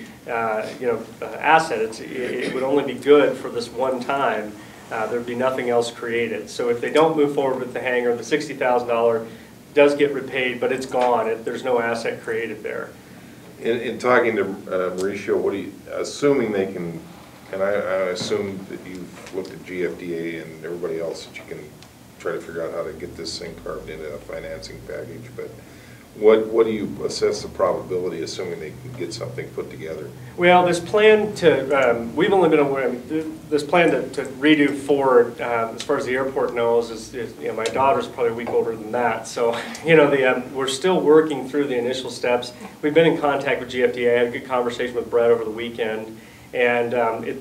[SPEAKER 2] you know, asset. It would only be good for this one time. There'd be nothing else created. So if they don't move forward with the hangar, the $60,000 does get repaid, but it's gone. There's no asset created there.
[SPEAKER 5] In talking to Mauricio, assuming they can, and I assume that you've looked at GFIAA and everybody else that you can try to figure out how to get this thing carved into a financing package, but what do you assess the probability, assuming they can get something put together?
[SPEAKER 2] Well, this plan to, we've only been aware, this plan to redo Ford, as far as the airport knows, is you know, my daughter's probably a week older than that. So, you know, we're still working through the initial steps. We've been in contact with GFIAA. I had a good conversation with Brett over the weekend. And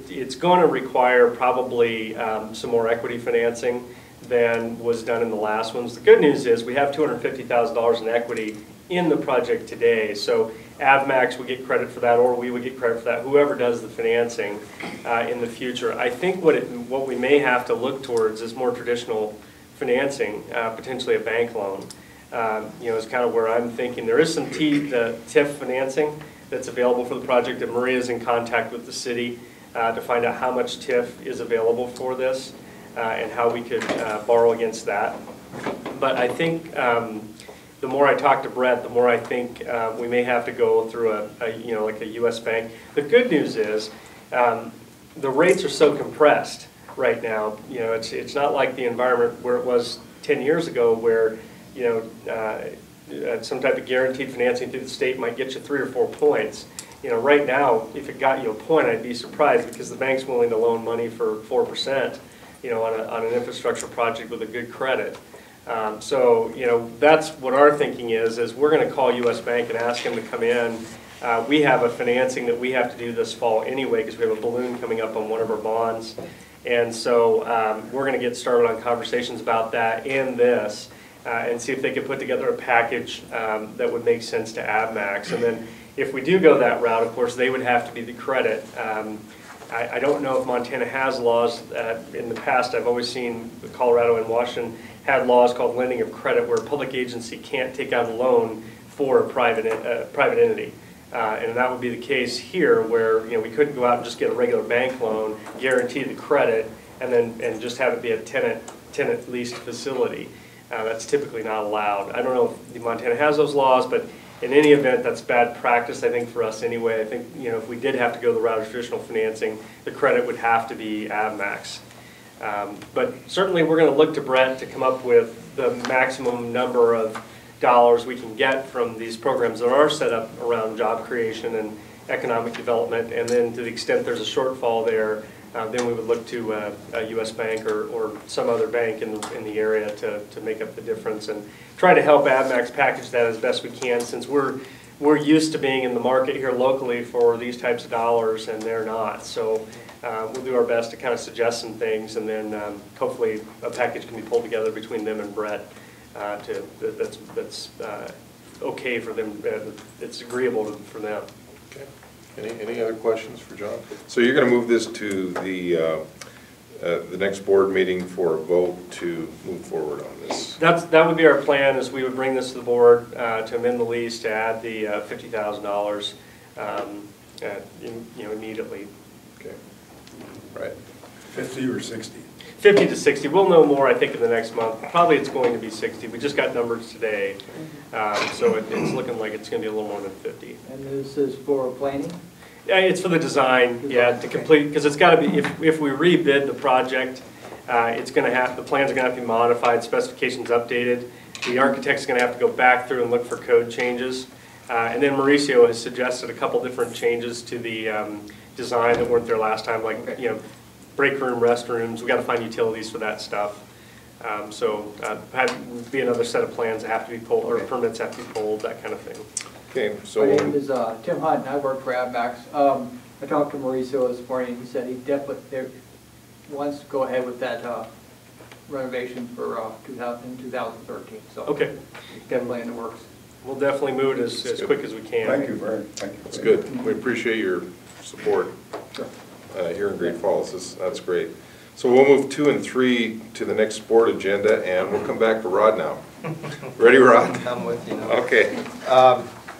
[SPEAKER 2] it's going to require probably some more equity financing than was done in the last ones. The good news is we have $250,000 in equity in the project today. So AvMax would get credit for that, or we would get credit for that, whoever does the financing in the future. I think what we may have to look towards is more traditional financing, potentially a bank loan. You know, is kind of where I'm thinking. There is some TIF financing that's available for the project, and Maria's in contact with the city to find out how much TIF is available for this and how we could borrow against that. But I think the more I talk to Brett, the more I think we may have to go through you know, like a U.S. bank. The good news is the rates are so compressed right now. You know, it's not like the environment where it was 10 years ago, where you know some type of guaranteed financing through the state might get you 3 or 4 points. You know, right now, if it got you a point, I'd be surprised, because the bank's willing to loan money for 4%. You know, on an infrastructure project with a good credit. So, you know, that's what our thinking is we're going to call U.S. Bank and ask them to come in. We have a financing that we have to do this fall anyway, because we have a balloon coming up on one of our bonds. And so we're going to get started on conversations about that and this, and see if they can put together a package that would make sense to AvMax. And then if we do go that route, of course, they would have to be the credit. I don't know if Montana has laws. In the past, I've always seen Colorado and Washington had laws called lending of credit, where a public agency can't take out a loan for a private entity. And that would be the case here, where you know, we couldn't go out and just get a regular bank loan, guarantee the credit, and just have it be a tenant leased facility. That's typically not allowed. I don't know if Montana has those laws, but in any event, that's bad practice, I think, for us anyway. I think, you know, if we did have to go the route of traditional financing, the credit would have to be AvMax. But certainly we're going to look to Brett to come up with the maximum number of dollars we can get from these programs that are set up around job creation and economic development, and then to the extent there's a shortfall there, then we would look to a U.S. bank or some other bank in the area to make up the difference and try to help AdMax package that as best we can, since we're used to being in the market here locally for these types of dollars and they're not. So we'll do our best to kind of suggest some things, and then hopefully a package can be pulled together between them and Brett that's okay for them, it's agreeable for them.
[SPEAKER 5] Okay. Any other questions for John? So you're going to move this to the next board meeting for a vote to move forward on this?
[SPEAKER 2] That would be our plan, is we would bring this to the board to amend the lease to add the $50,000 immediately.
[SPEAKER 5] Okay. Right.
[SPEAKER 4] 50 or 60?
[SPEAKER 2] 50 to 60. We'll know more, I think, in the next month. Probably it's going to be 60. We just got numbers today, so it's looking like it's going to be a little more than 50.
[SPEAKER 10] And this is for planning?
[SPEAKER 2] Yeah, it's for the design, yeah, to complete, because it's got to be, if we rebid the project, it's going to have, the plans are going to have to be modified, specifications updated. The architect's going to have to go back through and look for code changes. And then Mauricio has suggested a couple different changes to the design that weren't there last time, like, break room, restrooms. We got to find utilities for that stuff. So had be another set of plans that have to be pulled, or permits have to be pulled, that kind of thing.
[SPEAKER 5] Okay, so
[SPEAKER 10] My name is Tim Hunt, and I work for AdMax. I talked to Mauricio this morning. He said he definitely wants to go ahead with that renovation for 2013. So
[SPEAKER 2] Okay.
[SPEAKER 10] definitely in the works.
[SPEAKER 2] We'll definitely move it as quick as we can.
[SPEAKER 4] Thank you very much. Thank you.
[SPEAKER 5] that's good. We appreciate your support
[SPEAKER 10] Sure.
[SPEAKER 5] here in Great Falls. That's great. So we'll move 2 and 3 to the next board agenda, and we'll come back to Rod now. Ready, Rod?
[SPEAKER 6] I'm with you now.
[SPEAKER 5] Okay.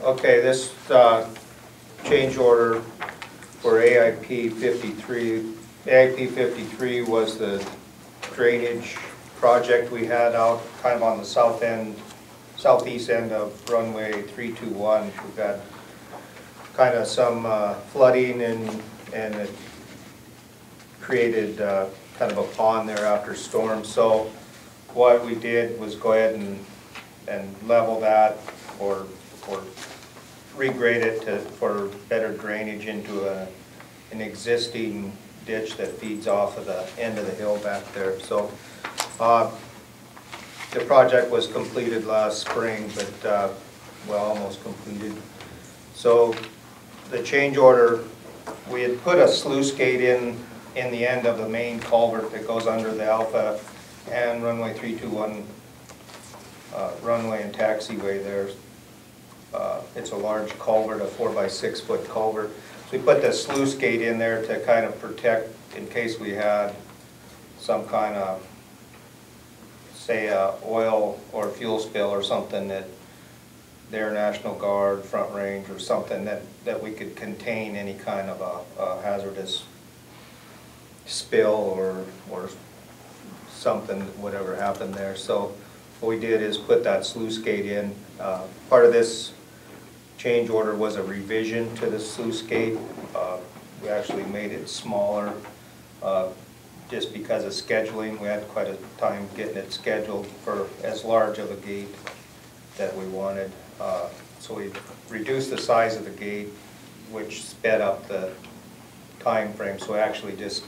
[SPEAKER 6] Okay, this change order for AIP 53. AIP 53 was the drainage project we had out kind of on the southeast end of runway 321. We've got kind of some flooding and it created kind of a pond there after storm. So what we did was go ahead and level that or regrade it for better drainage into an existing ditch that feeds off of the end of the hill back there. So the project was completed last spring, but well, almost completed. So the change order, we had put a sluice gate in the end of the main culvert that goes under the Alpha and runway 321 runway and taxiway there. It's a large culvert, a 4-by-6 foot culvert. So we put the sluice gate in there to kind of protect in case we had some kind of, say, oil or fuel spill or something, that their National Guard, Front Range, or something that we could contain any kind of a hazardous spill or something, whatever happened there. So what we did is put that sluice gate in. Part of this change order was a revision to the sluice gate. We actually made it smaller just because of scheduling. We had quite a time getting it scheduled for as large of a gate that we wanted. So we reduced the size of the gate, which sped up the time frame. So we actually just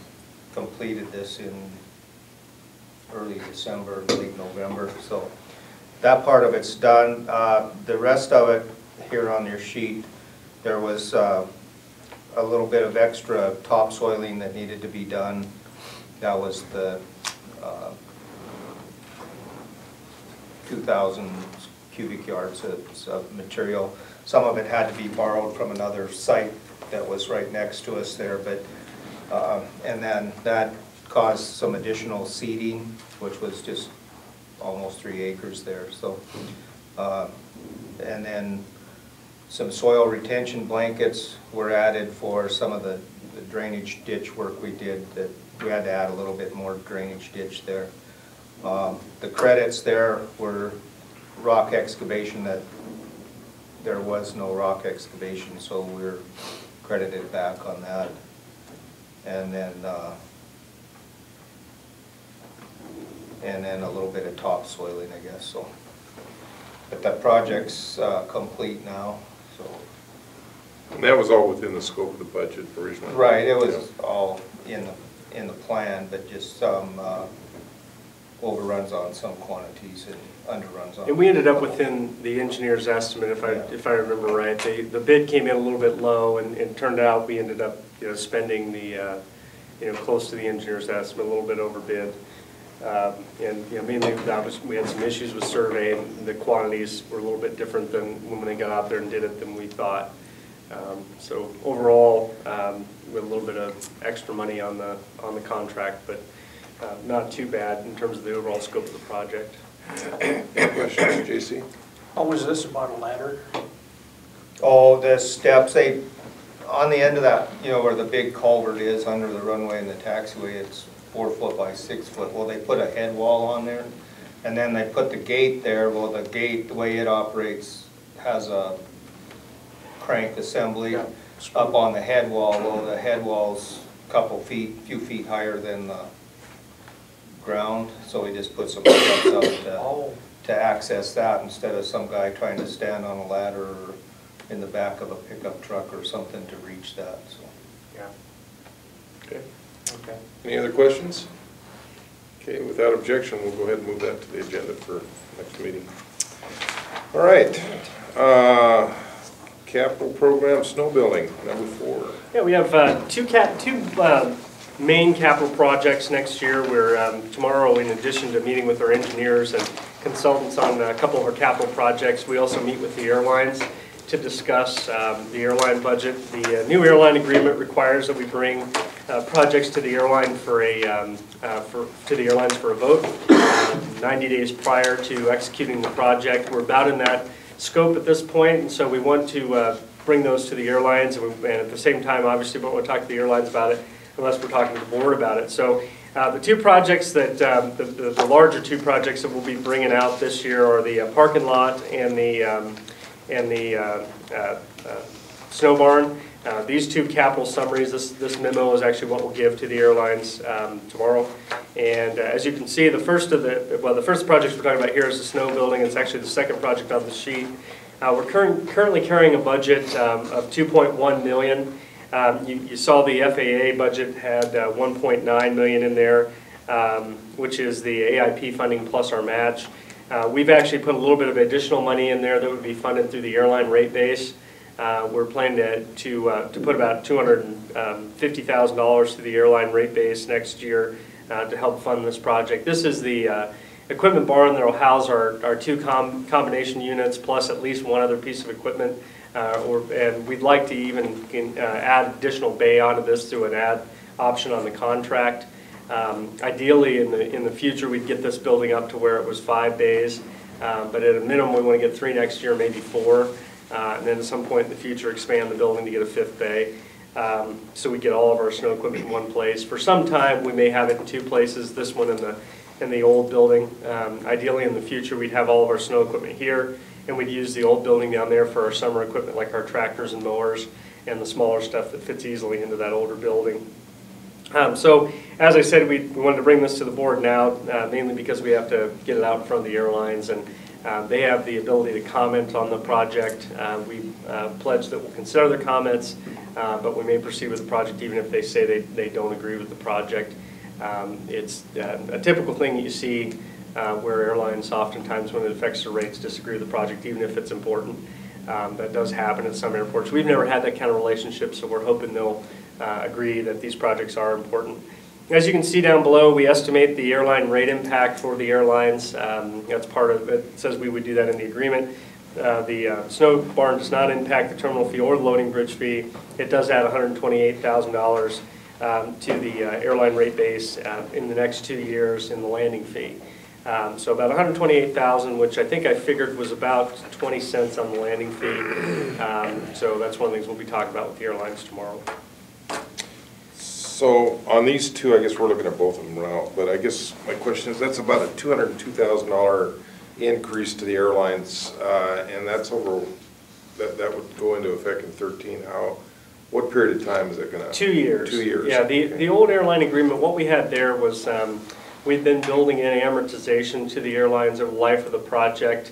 [SPEAKER 6] completed this in early December, late November. So that part of it's done. The rest of it here on your sheet, there was a little bit of extra topsoiling that needed to be done. That was the 2,000 cubic yards of material. Some of it had to be borrowed from another site that was right next to us there, but and then that caused some additional seeding, which was just almost 3 acres there. So, and then some soil retention blankets were added for some of the drainage ditch work we did, that we had to add a little bit more drainage ditch there. The credits there were rock excavation, that there was no rock excavation, so we're credited back on that. And then a little bit of topsoiling, I guess. So But that project's complete now, so.
[SPEAKER 5] And that was all within the scope of the budget originally?
[SPEAKER 6] Right, it was all in the plan, but just some overruns on some quantities and underruns on.
[SPEAKER 2] And we ended up within the engineer's estimate, if I remember right. The bid came in a little bit low, and it turned out we ended up, spending the, close to the engineer's estimate, a little bit over bid. And, mainly we had some issues with survey, and the quantities were a little bit different than when they got out there and did it than we thought. So overall, with a little bit of extra money on the contract, but not too bad in terms of the overall scope of the project.
[SPEAKER 5] Questions, J.C.?
[SPEAKER 1] Oh, was this about a ladder?
[SPEAKER 6] Oh, the steps, on the end of that, where the big culvert is under the runway and the taxiway, it's 4 foot by 6 foot. Well, they put a head wall on there, and then they put the gate there. Well, the gate, the way it operates, has a crank assembly up on the head wall. Well, the head wall's a few feet higher than the ground, so we just put some steps up to access that instead of some guy trying to stand on a ladder or in the back of a pickup truck or something to reach that. So.
[SPEAKER 2] Yeah.
[SPEAKER 5] Okay.
[SPEAKER 2] Okay.
[SPEAKER 5] Any other questions? Okay, without objection, we'll go ahead and move that to the agenda for next meeting. All right. Capital program snow building, number 4.
[SPEAKER 2] Yeah, we have two main capital projects next year. We're tomorrow, in addition to meeting with our engineers and consultants on a couple of our capital projects, we also meet with the airlines to discuss the airline budget. The new airline agreement requires that we bring projects to the airline for the airlines for a vote 90 days prior to executing the project. We're about in that scope at this point, and so we want to bring those to the airlines, and at the same time, obviously, we don't want to talk to the airlines about it unless we're talking to the board about it. So the two projects that, the larger two projects that we'll be bringing out this year are the parking lot and the snow barn. These two capital summaries, this memo is actually what we'll give to the airlines tomorrow. And as you can see, the first projects we're talking about here is the snow building. It's actually the second project on the sheet. We're currently carrying a budget of $2.1 million. You saw the FAA budget had $1.9 million in there, which is the AIP funding plus our match. We've actually put a little bit of additional money in there that would be funded through the airline rate base. We're planning to put about $250,000 to the airline rate base next year to help fund this project. This is the equipment barn that will house our two combination units plus at least one other piece of equipment. And we'd like to even add additional bay onto this through an add option on the contract. Ideally, in the future, we'd get this building up to where it was 5 bays, but at a minimum, we want to get 3 next year, maybe 4, and then at some point in the future, expand the building to get a 5th bay. So we get all of our snow equipment in one place. For some time, we may have it in 2 places. This one in the old building. Ideally, in the future, we'd have all of our snow equipment here, and we'd use the old building down there for our summer equipment, like our tractors and mowers, and the smaller stuff that fits easily into that older building. So, as I said, we wanted to bring this to the board now, mainly because we have to get it out in front of the airlines, and they have the ability to comment on the project. We pledge that we'll consider their comments, but we may proceed with the project even if they say they don't agree with the project. It's a typical thing that you see where airlines oftentimes, when it affects their rates, disagree with the project, even if it's important. That does happen at some airports. We've never had that kind of relationship, so we're hoping they'll agree that these projects are important. As you can see down below, we estimate the airline rate impact for the airlines. That's part of it. It says we would do that in the agreement. The snow barn does not impact the terminal fee or the loading bridge fee. It does add $128,000 to the airline rate base in the next 2 years in the landing fee. So about $128,000, which I think I figured was about 20 cents on the landing fee. So that's one of the things we'll be talking about with the airlines tomorrow.
[SPEAKER 5] So on these two, I guess we're looking at both of them now, but I guess my question is, that's about a $202,000 increase to the airlines, and that's over, that would go into effect in 13. What period of time is it going to?
[SPEAKER 2] 2 years.
[SPEAKER 5] 2 years.
[SPEAKER 2] Yeah, the old airline agreement, what we had there was we'd been building in amortization to the airlines over the life of the project.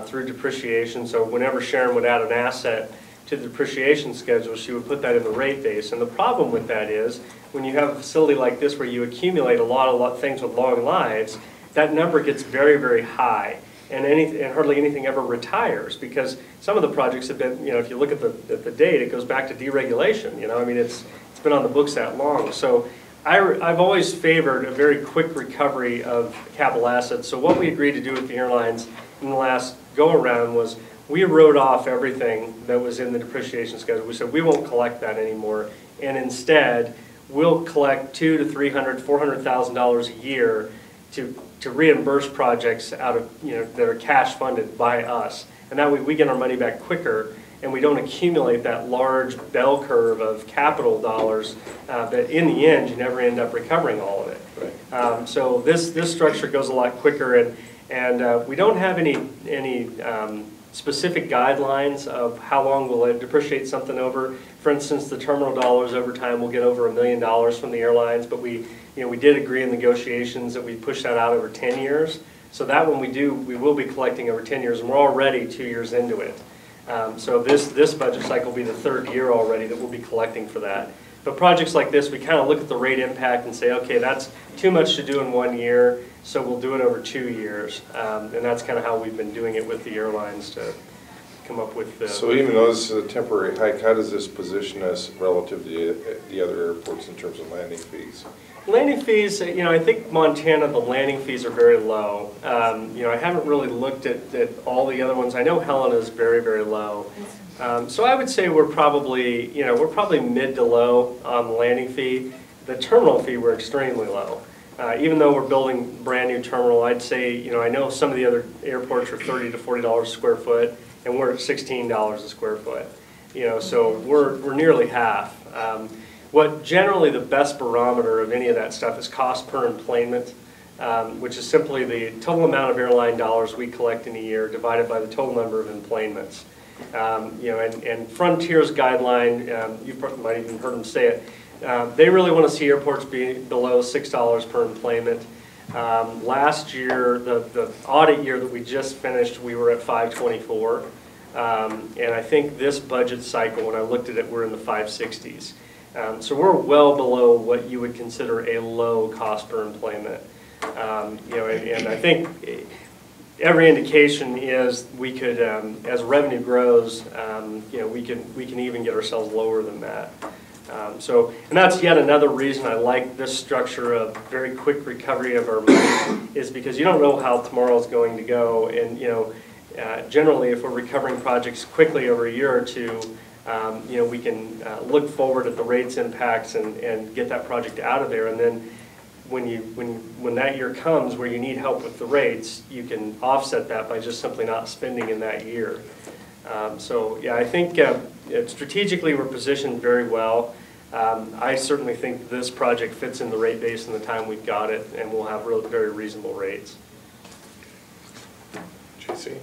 [SPEAKER 2] through depreciation. So whenever Sharon would add an asset to the depreciation schedule, she would put that in the rate base. And the problem with that is, when you have a facility like this where you accumulate a lot of things with long lives, that number gets very, very high. And hardly anything ever retires, because some of the projects have been, if you look at the date, it goes back to deregulation. I mean, it's been on the books that long. So I've always favored a very quick recovery of capital assets. So what we agreed to do with the airlines in the last go-around was we wrote off everything that was in the depreciation schedule. We said we won't collect that anymore, and instead we'll collect $200,000 to $300,000, $400,000 a year to reimburse projects out of that are cash funded by us, and that way we get our money back quicker, and we don't accumulate that large bell curve of capital dollars that in the end you never end up recovering all of it. Right. So this structure goes a lot quicker, and we don't have any specific guidelines of how long we'll depreciate something over. For instance, the terminal dollars over time will get over $1 million from the airlines, but we did agree in negotiations that we push that out over 10 years. So that when we will be collecting over 10 years, and we're already 2 years into it. So this budget cycle will be the third year already that we'll be collecting for that. But projects like this, we kind of look at the rate impact and say, okay, that's too much to do in 1 year, so we'll do it over 2 years. And that's kind of how we've been doing it with the airlines to come up with the...
[SPEAKER 5] So even though this is a temporary hike, how does this position us relative to the other airports in terms of landing fees?
[SPEAKER 2] Landing fees, I think Montana, the landing fees are very low. I haven't really looked at all the other ones. I know Helena is very, very low. So I would say we're probably mid to low on the landing fee. The terminal fee, we're extremely low. Even though we're building a brand new terminal, I'd say, I know some of the other airports are $30 to $40 a square foot, and we're at $16 a square foot. So we're nearly half. What generally the best barometer of any of that stuff is cost per enplanement, which is simply the total amount of airline dollars we collect in a year divided by the total number of enplanements. And Frontier's guideline, you might even heard them say it, they really want to see airports be below $6 per enplanement. Last year, the audit year that we just finished, we were at $524. And I think this budget cycle, when I looked at it, we're in the 560s. So we're well below what you would consider a low cost per employment. And I think every indication is we could, as revenue grows, we can even get ourselves lower than that. And that's yet another reason I like this structure of very quick recovery of our money, is because you don't know how tomorrow's going to go, and generally if we're recovering projects quickly over a year or two, we can look forward at the rates impacts and get that project out of there, and then when that year comes where you need help with the rates, you can offset that by just simply not spending in that year. So yeah, I think strategically we're positioned very well. I certainly think this project fits in the rate base in the time we've got it, and we'll have very reasonable rates.
[SPEAKER 5] JC?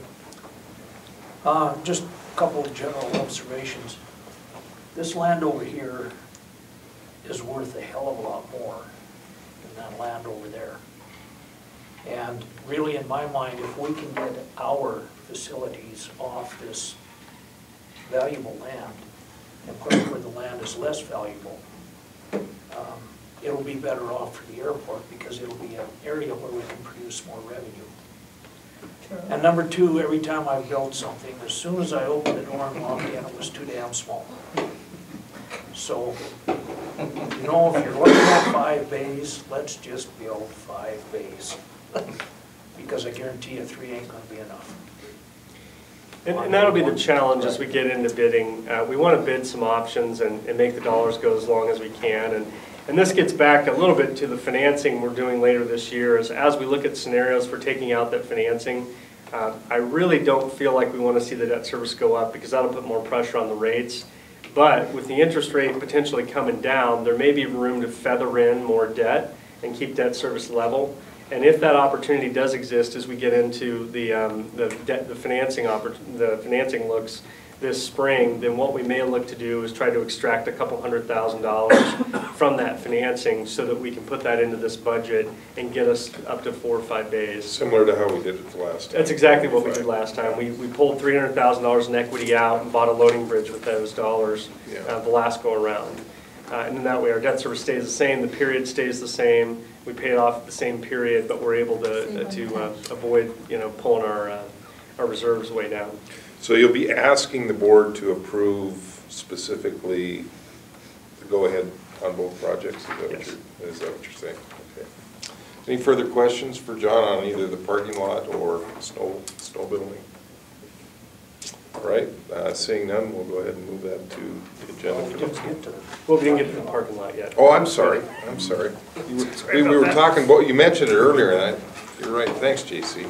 [SPEAKER 1] Just a couple of general observations. This land over here is worth a hell of a lot more than that land over there. And really, in my mind, if we can get our facilities off this valuable land and put it where the land is less valuable, it'll be better off for the airport, because it'll be an area where we can produce more revenue. And number two, every time I've built something, as soon as I opened the door and walked in, it was too damn small. So, if you're looking at 5 bays, let's just build 5 bays. Because I guarantee you 3 ain't gonna be enough.
[SPEAKER 2] And that'll be the challenge as we get into bidding. We want to bid some options and make the dollars go as long as we can. And this gets back a little bit to the financing we're doing later this year. As we look at scenarios for taking out that financing, I really don't feel like we want to see the debt service go up, because that'll put more pressure on the rates. But with the interest rate potentially coming down, there may be room to feather in more debt and keep debt service level. And if that opportunity does exist as we get into the financing looks, this spring, then what we may look to do is try to extract a couple $100,000 from that financing so that we can put that into this budget and get us up to 4 or 5 days.
[SPEAKER 5] Similar to how we did it the last time.
[SPEAKER 2] That's exactly what we did last time. We pulled $300,000 in equity out and bought a loading bridge with those dollars the last go around. And then that way our debt service stays the same, the period stays the same, we pay it off at the same period, but we're able to avoid, pulling our reserves way down.
[SPEAKER 5] So you'll be asking the board to approve specifically the go-ahead on both projects? Is that what you're saying? Okay. Any further questions for John on either the parking lot or snow building? All right, seeing none, we'll go ahead and move that to the agenda.
[SPEAKER 2] Well, we didn't get to the parking lot yet.
[SPEAKER 5] Oh, I'm sorry. We were talking about, you mentioned it earlier, and you're right. Thanks, JC.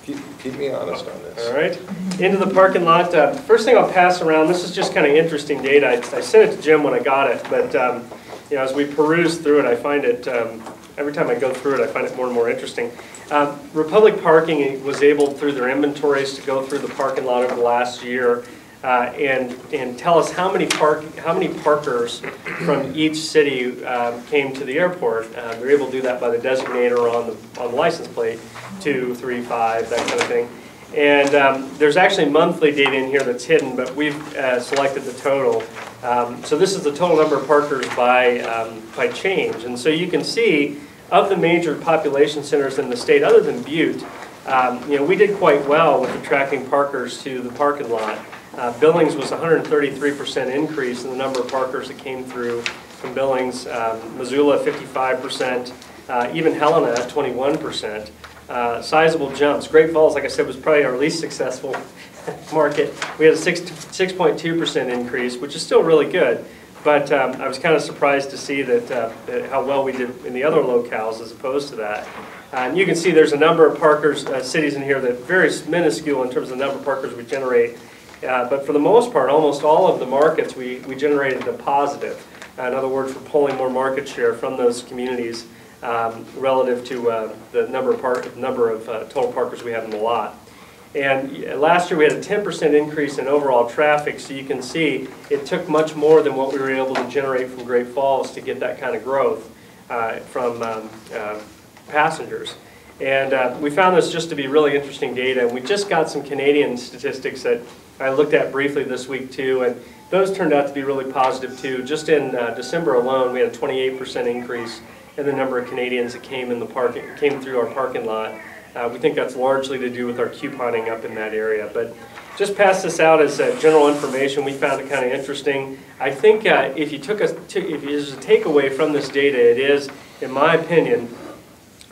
[SPEAKER 5] Keep me honest on this.
[SPEAKER 2] All right, into the parking lot. First thing I'll pass around, this is just kind of interesting data. I sent it to Jim when I got it, but as we peruse through it, I find it, every time I go through it, I find it more and more interesting. Republic Parking was able, through their inventories, to go through the parking lot over the last year and tell us how many parkers from each city came to the airport. They're able to do that by the designator on the license plate, 2, 3, 5, that kind of thing. And there's actually monthly data in here that's hidden, but we've selected the total. So this is the total number of parkers by change. And so you can see, of the major population centers in the state, other than Butte, we did quite well with attracting parkers to the parking lot. Billings was 133% increase in the number of parkers that came through from Billings. Missoula, 55%. Even Helena, 21%. Sizable jumps. Great Falls, like I said, was probably our least successful market. We had a 6.2% increase, which is still really good. But I was kind of surprised to see that how well we did in the other locales as opposed to that. And you can see there's a number of parkers, cities in here that are very minuscule in terms of the number of parkers we generate. But for the most part, almost all of the markets we generated a positive. In other words, we're pulling more market share from those communities relative to the number of total parkers we have in the lot. And last year we had a 10% increase in overall traffic, so you can see it took much more than what we were able to generate from Great Falls to get that kind of growth from passengers. And we found this just to be really interesting data. And we just got some Canadian statistics that I looked at briefly this week too, and those turned out to be really positive too. Just in December alone, we had a 28% increase in the number of Canadians that came through our parking lot. We think that's largely to do with our couponing up in that area. But just pass this out as general information. We found it kind of interesting. I think if there's a takeaway from this data, it is, in my opinion,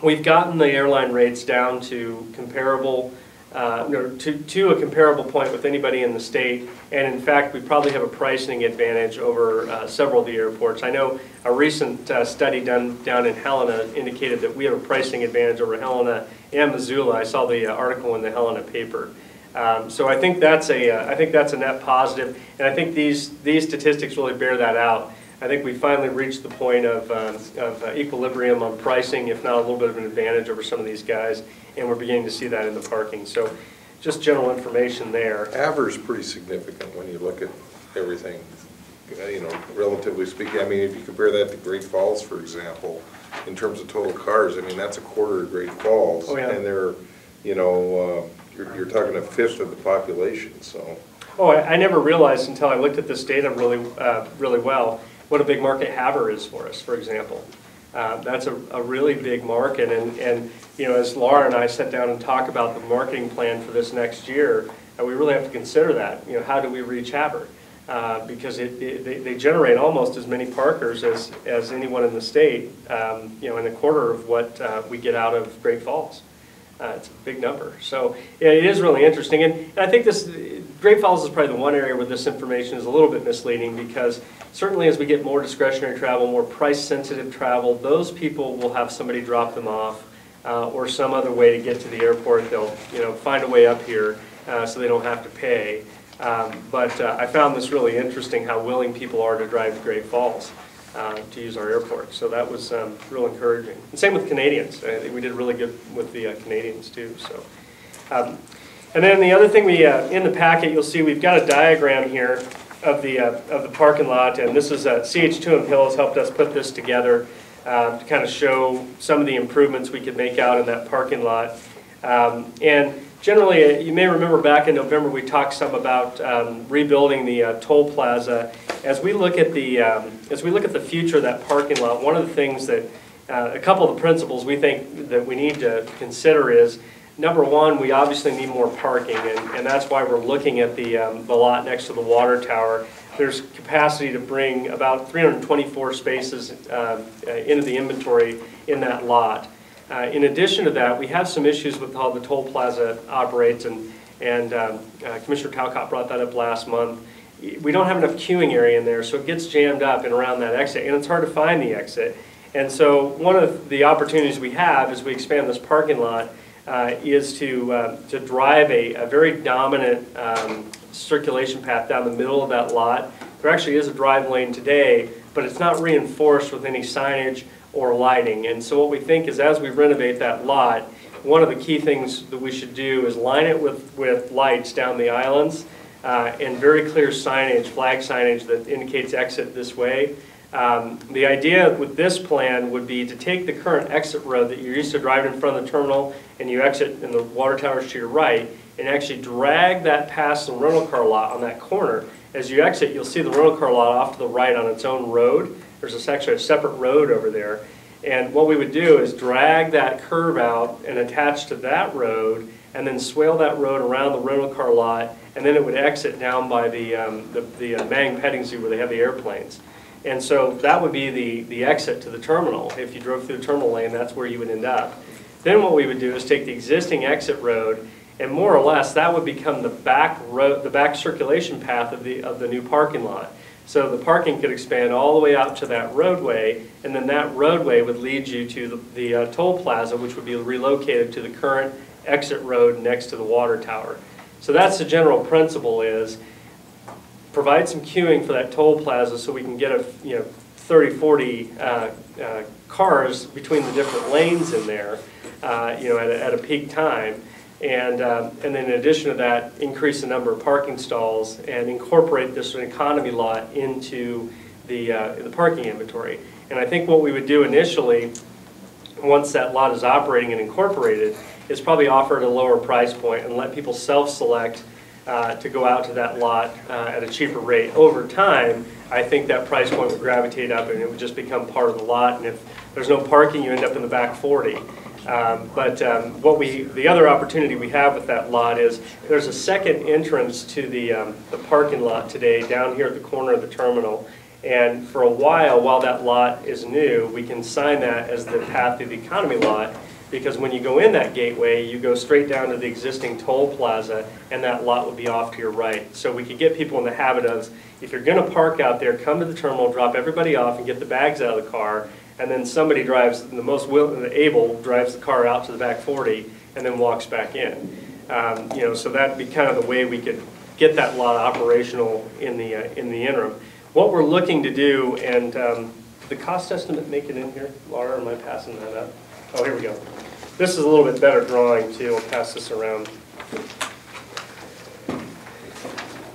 [SPEAKER 2] we've gotten the airline rates down to comparable, to a comparable point with anybody in the state. And in fact, we probably have a pricing advantage over several of the airports. I know a recent study done down in Helena indicated that we have a pricing advantage over Helena and Missoula. I saw the article in the Helena paper. So I think that's a net positive, and I think these statistics really bear that out. I think we finally reached the point of equilibrium on pricing, if not a little bit of an advantage over some of these guys, and we're beginning to see that in the parking. So just general information there.
[SPEAKER 5] Average is pretty significant when you look at everything, relatively speaking. I mean, if you compare that to Great Falls, for example, in terms of total cars, I mean, that's a quarter of Great Falls.
[SPEAKER 2] Oh, yeah.
[SPEAKER 5] And they're, you're talking a fifth of the population, so.
[SPEAKER 2] Oh, I never realized until I looked at this data really well what a big market Havre is for us, for example. That's a really big market, and as Laura and I sat down and talk about the marketing plan for this next year, we really have to consider that. How do we reach Havre? Because they generate almost as many parkers as anyone in the state, and a quarter of what we get out of Great Falls. It's a big number. So yeah, it is really interesting. And I think Great Falls is probably the one area where this information is a little bit misleading, because certainly as we get more discretionary travel, more price-sensitive travel, those people will have somebody drop them off or some other way to get to the airport. They'll find a way up here so they don't have to pay. But I found this really interesting, how willing people are to drive to Great Falls to use our airport. So that was real encouraging. And same with Canadians. I think we did really good with the Canadians too. So And then the other thing we, in the packet, you'll see we've got a diagram here of the parking lot, and this is CH2M Hill has helped us put this together to kind of show some of the improvements we could make out in that parking lot. And generally, you may remember back in November we talked some about rebuilding the toll plaza. As we look at the future of that parking lot, one of the things that a couple of the principles we think that we need to consider is, number one, we obviously need more parking, and that's why we're looking at the lot next to the water tower. There's capacity to bring about 324 spaces into the inventory in that lot. In addition to that, we have some issues with how the toll plaza operates, and Commissioner Talcott brought that up last month. We don't have enough queuing area in there, so it gets jammed up and around that exit, and it's hard to find the exit. And so one of the opportunities we have as we expand this parking lot is to drive a very dominant circulation path down the middle of that lot. There actually is a drive lane today, but it's not reinforced with any signage or lighting. And so what we think is, as we renovate that lot, one of the key things that we should do is line it with lights down the islands and very clear signage, flag signage that indicates exit this way. The idea with this plan would be to take the current exit road that you're used to driving in front of the terminal and you exit and the water tower's to your right, and actually drag that past the rental car lot on that corner. As you exit, you'll see the rental car lot off to the right on its own road. There's a separate road over there. And what we would do is drag that curve out and attach to that road, and then swale that road around the rental car lot, and then it would exit down by the Mang petting zoo where they have the airplanes. And so that would be the exit to the terminal. If you drove through the terminal lane, that's where you would end up. Then what we would do is take the existing exit road, and more or less that would become the back road, the back circulation path of the new parking lot. So the parking could expand all the way out to that roadway, and then that roadway would lead you to the toll plaza, which would be relocated to the current exit road next to the water tower. So that's the general principle, is provide some queuing for that toll plaza so we can get 30, 40 cars between the different lanes in there, at a peak time. And then in addition to that, increase the number of parking stalls and incorporate this economy lot into the parking inventory. And I think what we would do initially, once that lot is operating and incorporated, is probably offer at a lower price point and let people self-select to go out to that lot at a cheaper rate. Over time, I think that price point would gravitate up and it would just become part of the lot. And if there's no parking, you end up in the back 40. The other opportunity we have with that lot is there's a second entrance to the parking lot today down here at the corner of the terminal. And for a while that lot is new, we can sign that as the path to the economy lot, because when you go in that gateway, you go straight down to the existing toll plaza, and that lot would be off to your right. So we could get people in the habit of, if you're going to park out there, come to the terminal, drop everybody off, and get the bags out of the car, and then somebody drives, the most able drives the car out to the back 40, and then walks back in. So that'd be kind of the way we could get that lot operational in the interim. What we're looking to do, and the cost estimate make it in here, Laura, or am I passing that up? Oh, here we go. This is a little bit better drawing too. I'll pass this around.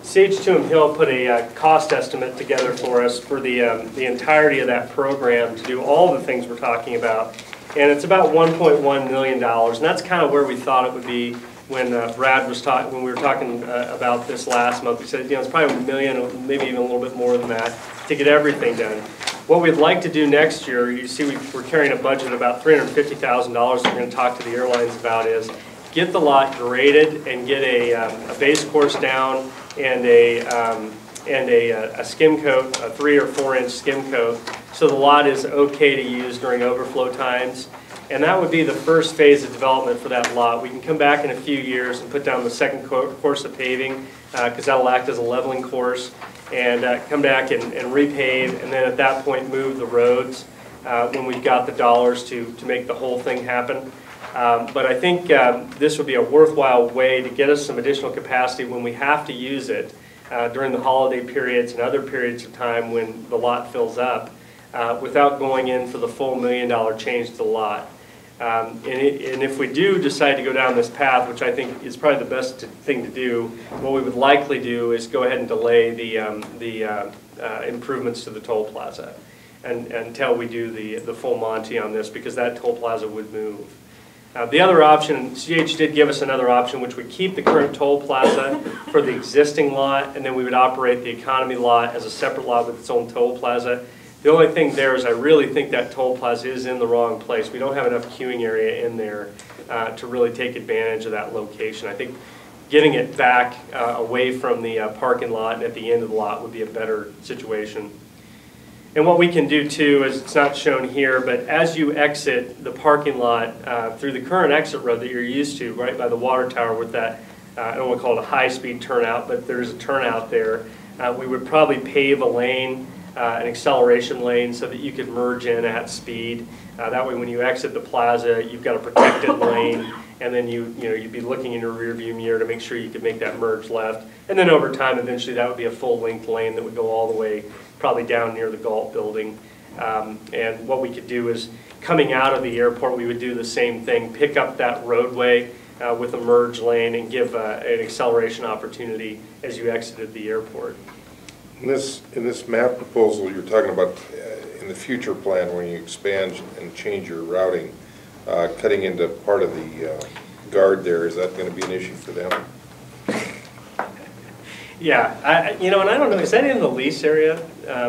[SPEAKER 2] CH2M Hill put a cost estimate together for us for the entirety of that program to do all the things we're talking about, and it's about $1.1 million, and that's kind of where we thought it would be when Brad was talking, when we were talking about this last month. We said, it's probably $1 million, maybe even a little bit more than that, to get everything done. What we'd like to do next year, you see we're carrying a budget of about $350,000 we're going to talk to the airlines about, is get the lot graded and get a base course down and a skim coat, a 3 or 4 inch skim coat, so the lot is okay to use during overflow times. And that would be the first phase of development for that lot. We can come back in a few years and put down the second course of paving, because that'll act as a leveling course, and come back and repave, and then at that point move the roads when we've got the dollars to make the whole thing happen. But I think this would be a worthwhile way to get us some additional capacity when we have to use it during the holiday periods and other periods of time when the lot fills up, without going in for the full $1 million change to the lot. And if we do decide to go down this path, which I think is probably the best thing to do, what we would likely do is go ahead and delay the improvements to the toll plaza until we do the full Monty on this, because that toll plaza would move. The other option, CH did give us another option, which would keep the current toll plaza for the existing lot, and then we would operate the economy lot as a separate lot with its own toll plaza. The only thing there is I really think that toll plaza is in the wrong place. We don't have enough queuing area in there to really take advantage of that location. I think getting it back away from the parking lot and at the end of the lot would be a better situation. And what we can do too, is it's not shown here, but as you exit the parking lot through the current exit road that you're used to, right by the water tower with that, I don't want to call it a high-speed turnout, but there's a turnout there, we would probably pave a lane, an acceleration lane, so that you could merge in at speed. That way when you exit the plaza, you've got a protected lane, and then you'd be looking in your rear view mirror to make sure you could make that merge left. And then over time, eventually that would be a full-length lane that would go all the way probably down near the Galt building. And what we could do is, coming out of the airport, we would do the same thing, pick up that roadway with a merge lane and give an acceleration opportunity as you exited the airport.
[SPEAKER 5] In this map proposal, you're talking about in the future plan when you expand and change your routing, cutting into part of the guard there, is that going to be an issue for them?
[SPEAKER 2] Yeah, and I don't know, is that in the lease area?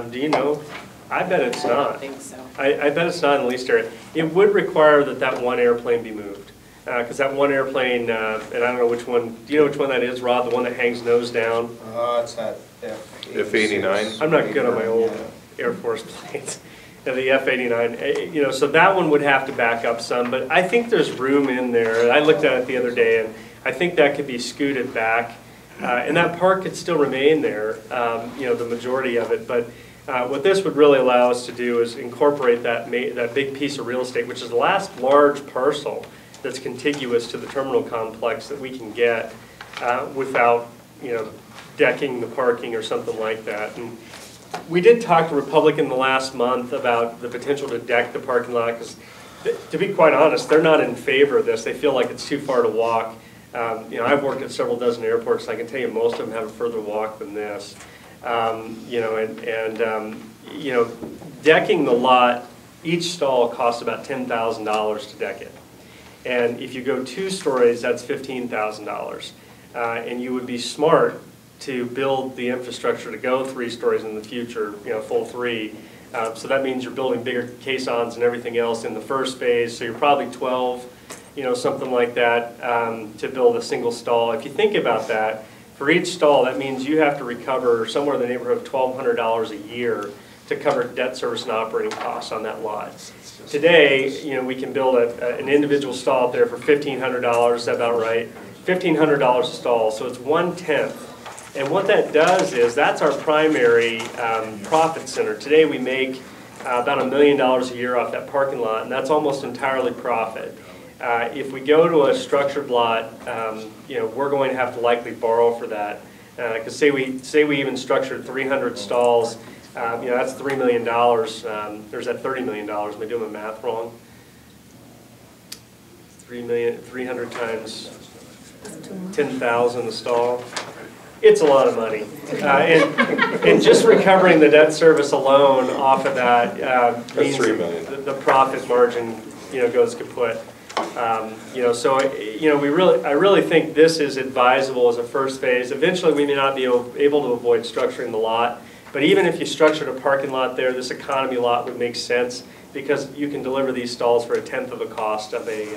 [SPEAKER 2] Do you know? I bet it's
[SPEAKER 3] I
[SPEAKER 2] not.
[SPEAKER 3] don't think so.
[SPEAKER 2] I bet it's not in the leased area. It would require that one airplane be moved. Because that one airplane, and I don't know which one, do you know which one that is, Rod? The one that hangs nose down?
[SPEAKER 6] It's that
[SPEAKER 5] F-89?
[SPEAKER 2] I'm not good on my old Air Force planes. The F-89, so that one would have to back up some, but I think there's room in there. I looked at it the other day, and I think that could be scooted back. And that park could still remain there, the majority of it. But what this would really allow us to do is incorporate that big piece of real estate, which is the last large parcel that's contiguous to the terminal complex that we can get without, decking the parking or something like that. And we did talk to Republican the last month about the potential to deck the parking lot, because to be quite honest, they're not in favor of this. They feel like it's too far to walk. I've worked at several dozen airports, and I can tell you most of them have a further walk than this. Decking the lot, each stall costs about $10,000 to deck it. And if you go 2 stories, that's $15,000. And you would be smart to build the infrastructure to go 3 stories in the future, full 3. So that means you're building bigger caissons and everything else in the first phase, so you're probably 12, something like that, to build a single stall. If you think about that, for each stall, that means you have to recover somewhere in the neighborhood of $1,200 a year to cover debt service and operating costs on that lot. Today, we can build an individual stall out there for $1,500, is that about right? $1,500 a stall, so it's 1/10. And what that does is, that's our primary profit center. Today we make about $1 million a year off that parking lot, and that's almost entirely profit. If we go to a structured lot, we're going to have to likely borrow for that. Because say we even structured 300 stalls, that's $3 million. There's that $30 million. Am I doing my math wrong? 300 times 10,000 a stall. It's a lot of money. And just recovering the debt service alone off of that means
[SPEAKER 5] $3 million.
[SPEAKER 2] The profit margin, goes kaput. I really think this is advisable as a first phase. Eventually, we may not be able to avoid structuring the lot, but even if you structured a parking lot there, this economy lot would make sense, because you can deliver these stalls for 1/10 of the cost of a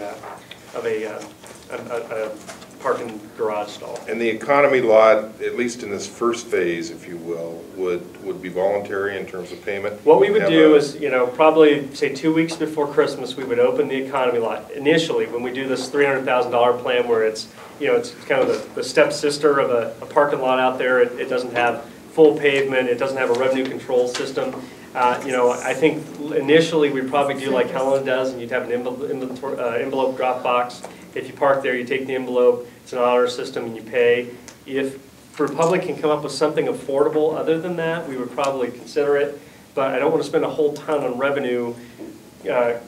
[SPEAKER 2] parking garage stall.
[SPEAKER 5] And the economy lot, at least in this first phase, if you will, would be voluntary in terms of payment?
[SPEAKER 2] What we would do is, probably say 2 weeks before Christmas, we would open the economy lot. Initially, when we do this $300,000 plan where it's, it's kind of the stepsister of a parking lot out there, it doesn't have full pavement, it doesn't have a revenue control system. I think initially we'd probably do like Helen does, and you'd have an envelope drop box. If you park there, you take the envelope, it's an honor system, and you pay. If Republic can come up with something affordable other than that, we would probably consider it. But I don't want to spend a whole ton on revenue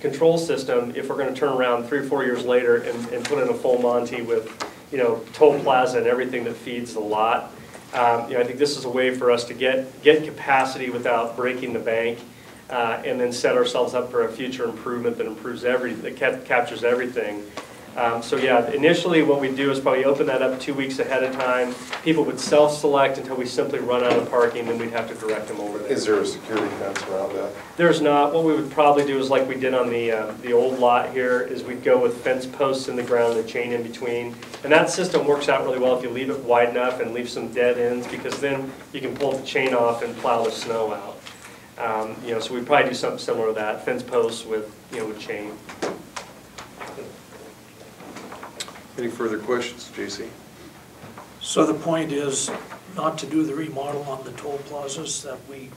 [SPEAKER 2] control system if we're going to turn around 3 or 4 years later and put in a full Monty with, you know, toll plaza and everything that feeds the lot. You know, I think this is a way for us to get capacity without breaking the bank, and then set ourselves up for a future improvement that improves that captures everything. So yeah, initially what we do is probably open that up 2 weeks ahead of time. People would self-select until we simply run out of parking, then we'd have to direct them over there.
[SPEAKER 5] Is there a security fence around that?
[SPEAKER 2] There's not. What we would probably do is like we did on the old lot here, is we'd go with fence posts in the ground and a chain in between. And that system works out really well if you leave it wide enough and leave some dead ends, because then you can pull the chain off and plow the snow out. You know, so we'd probably do something similar to that, fence posts with, you know, with chain.
[SPEAKER 5] Any further questions, JC?
[SPEAKER 1] So the point is not to do the remodel on the toll plazas that we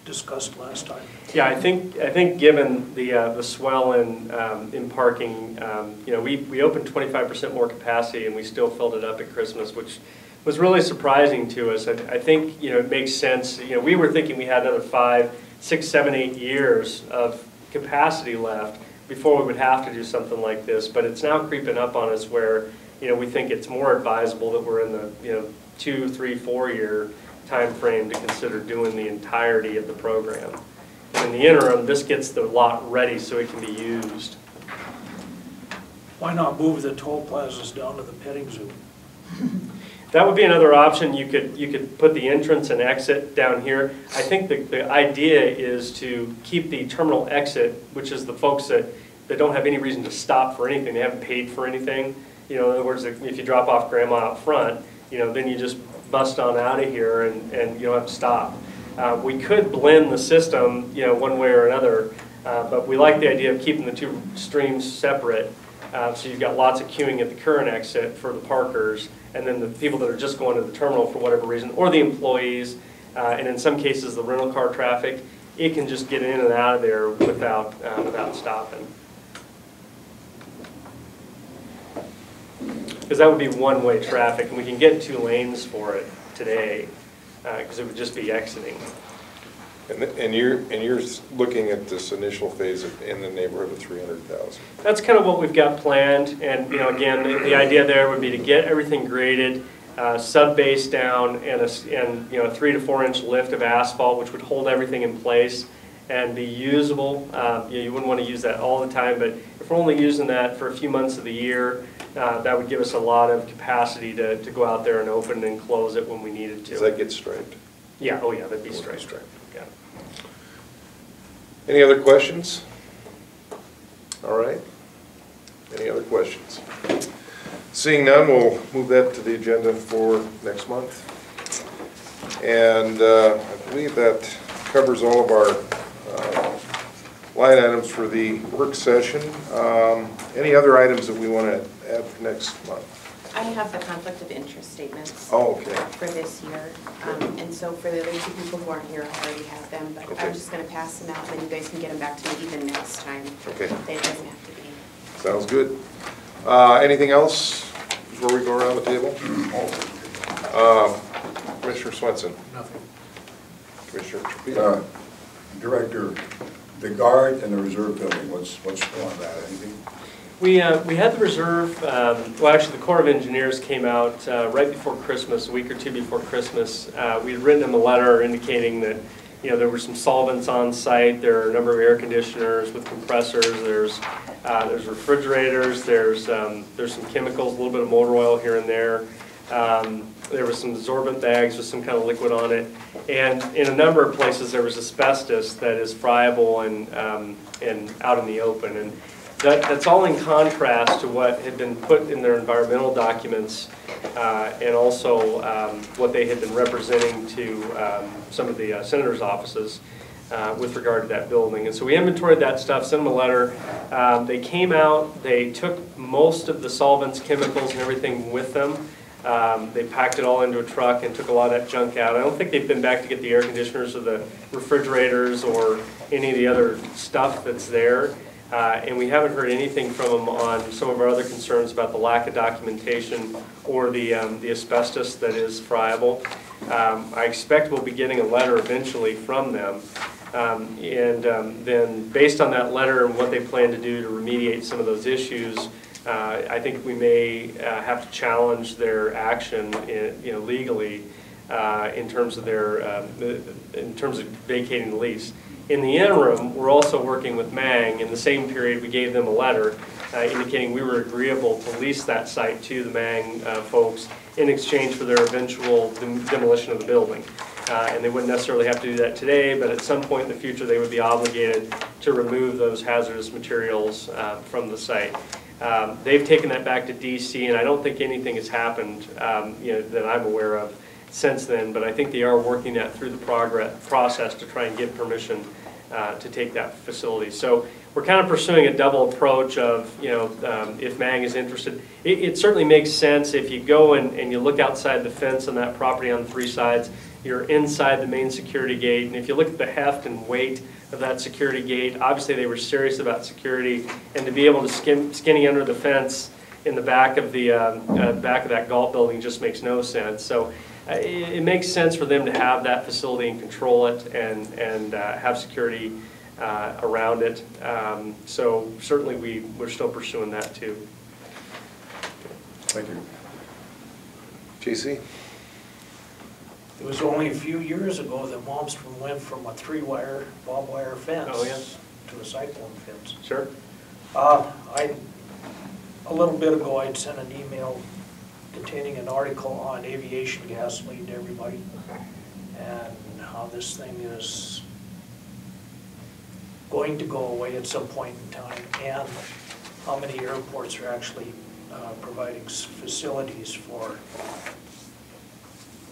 [SPEAKER 1] discussed last time.
[SPEAKER 2] Yeah, I think given the swell in parking, you know, we opened 25% more capacity and we still filled it up at Christmas, which was really surprising to us. I think, you know, it makes sense. You know, we were thinking we had another 5, 6, 7, 8 years of capacity left before we would have to do something like this, but it's now creeping up on us where, you know, we think it's more advisable that we're in the, you know, 2, 3, 4 year time frame to consider doing the entirety of the program. And in the interim, this gets the lot ready so it can be used.
[SPEAKER 1] Why not move the toll plazas down to the petting zoo?
[SPEAKER 2] That would be another option. You could put the entrance and exit down here. I think the idea is to keep the terminal exit, which is the folks that don't have any reason to stop for anything. They haven't paid for anything. You know, in other words, if you drop off grandma out front, you know, then you just bust on out of here and you don't have to stop. We could blend the system, you know, one way or another, but we like the idea of keeping the two streams separate. So you've got lots of queuing at the current exit for the parkers, and then the people that are just going to the terminal for whatever reason, or the employees, and in some cases the rental car traffic, it can just get in and out of there without stopping. Because that would be one-way traffic, and we can get 2 lanes for it today, because it would just be exiting.
[SPEAKER 5] And you're looking at this initial phase in the neighborhood of 300,000.
[SPEAKER 2] That's kind of what we've got planned, and you know, again, the idea there would be to get everything graded, sub-base down, and you know, a 3 to 4 inch lift of asphalt, which would hold everything in place and be usable. You know, you wouldn't want to use that all the time, but if we're only using that for a few months of the year, that would give us a lot of capacity to go out there and open and close it when we needed to.
[SPEAKER 5] Does that get striped?
[SPEAKER 2] Yeah. Oh yeah, that'd be striped. Yeah.
[SPEAKER 5] Any other questions? All right. Any other questions? Seeing none, we'll move that to the agenda for next month. And I believe that covers all of our line items for the work session. Any other items that we want to add for next month?
[SPEAKER 3] I have the conflict of interest statements.
[SPEAKER 5] Oh, okay.
[SPEAKER 3] For this year, and so for the other 2 people who aren't here, I already have them, but
[SPEAKER 5] Okay.
[SPEAKER 3] I'm just going to pass them out, and then you guys can get them back to me even next time.
[SPEAKER 5] Okay.
[SPEAKER 3] It doesn't have to be.
[SPEAKER 5] Sounds good. Anything else before we go around the table? Commissioner Swenson.
[SPEAKER 8] Nothing.
[SPEAKER 5] Commissioner Trujillo.
[SPEAKER 4] Director, the guard and the reserve building, what's going on that? Anything?
[SPEAKER 2] We had the reserve, well actually the Corps of Engineers came out right before Christmas, a week or 2 before Christmas. We had written them a letter indicating that, you know, there were some solvents on site, there are a number of air conditioners with compressors, there's refrigerators, there's some chemicals, a little bit of motor oil here and there. There was some absorbent bags with some kind of liquid on it, and in a number of places there was asbestos that is friable and out in the open. And that's all in contrast to what had been put in their environmental documents and also what they had been representing to some of the senators' offices with regard to that building. And so we inventoried that stuff, sent them a letter. They came out, they took most of the solvents, chemicals, and everything with them. They packed it all into a truck and took a lot of that junk out. I don't think they've been back to get the air conditioners or the refrigerators or any of the other stuff that's there. And we haven't heard anything from them on some of our other concerns about the lack of documentation or the asbestos that is friable. I expect we'll be getting a letter eventually from them. Then based on that letter and what they plan to do to remediate some of those issues, I think we may have to challenge their action, legally, in terms of vacating the lease. In the interim, we're also working with Mang. In the same period, we gave them a letter indicating we were agreeable to lease that site to the Mang folks in exchange for their eventual demolition of the building. And they wouldn't necessarily have to do that today, but at some point in the future, they would be obligated to remove those hazardous materials from the site. They've taken that back to DC, and I don't think anything has happened that I'm aware of since then, but I think they are working that through the process to try and get permission to take that facility. So we're kind of pursuing a double approach of, if Mang is interested. It certainly makes sense if you go and you look outside the fence on that property on 3 sides, you're inside the main security gate, and if you look at the heft and weight of that security gate, obviously they were serious about security, and to be able to skinny under the fence in the back of the back of that golf building just makes no sense. So it makes sense for them to have that facility and control it and have security around it. So certainly we're still pursuing that too.
[SPEAKER 4] Thank you.
[SPEAKER 5] JC?
[SPEAKER 1] It was only a few years ago that Malmstrom went from a 3-wire, barbed wire fence to a cyclone fence.
[SPEAKER 2] Sure.
[SPEAKER 1] A little bit ago, I'd sent an email containing an article on aviation gasoline to everybody and how this thing is going to go away at some point in time, and how many airports are actually providing facilities for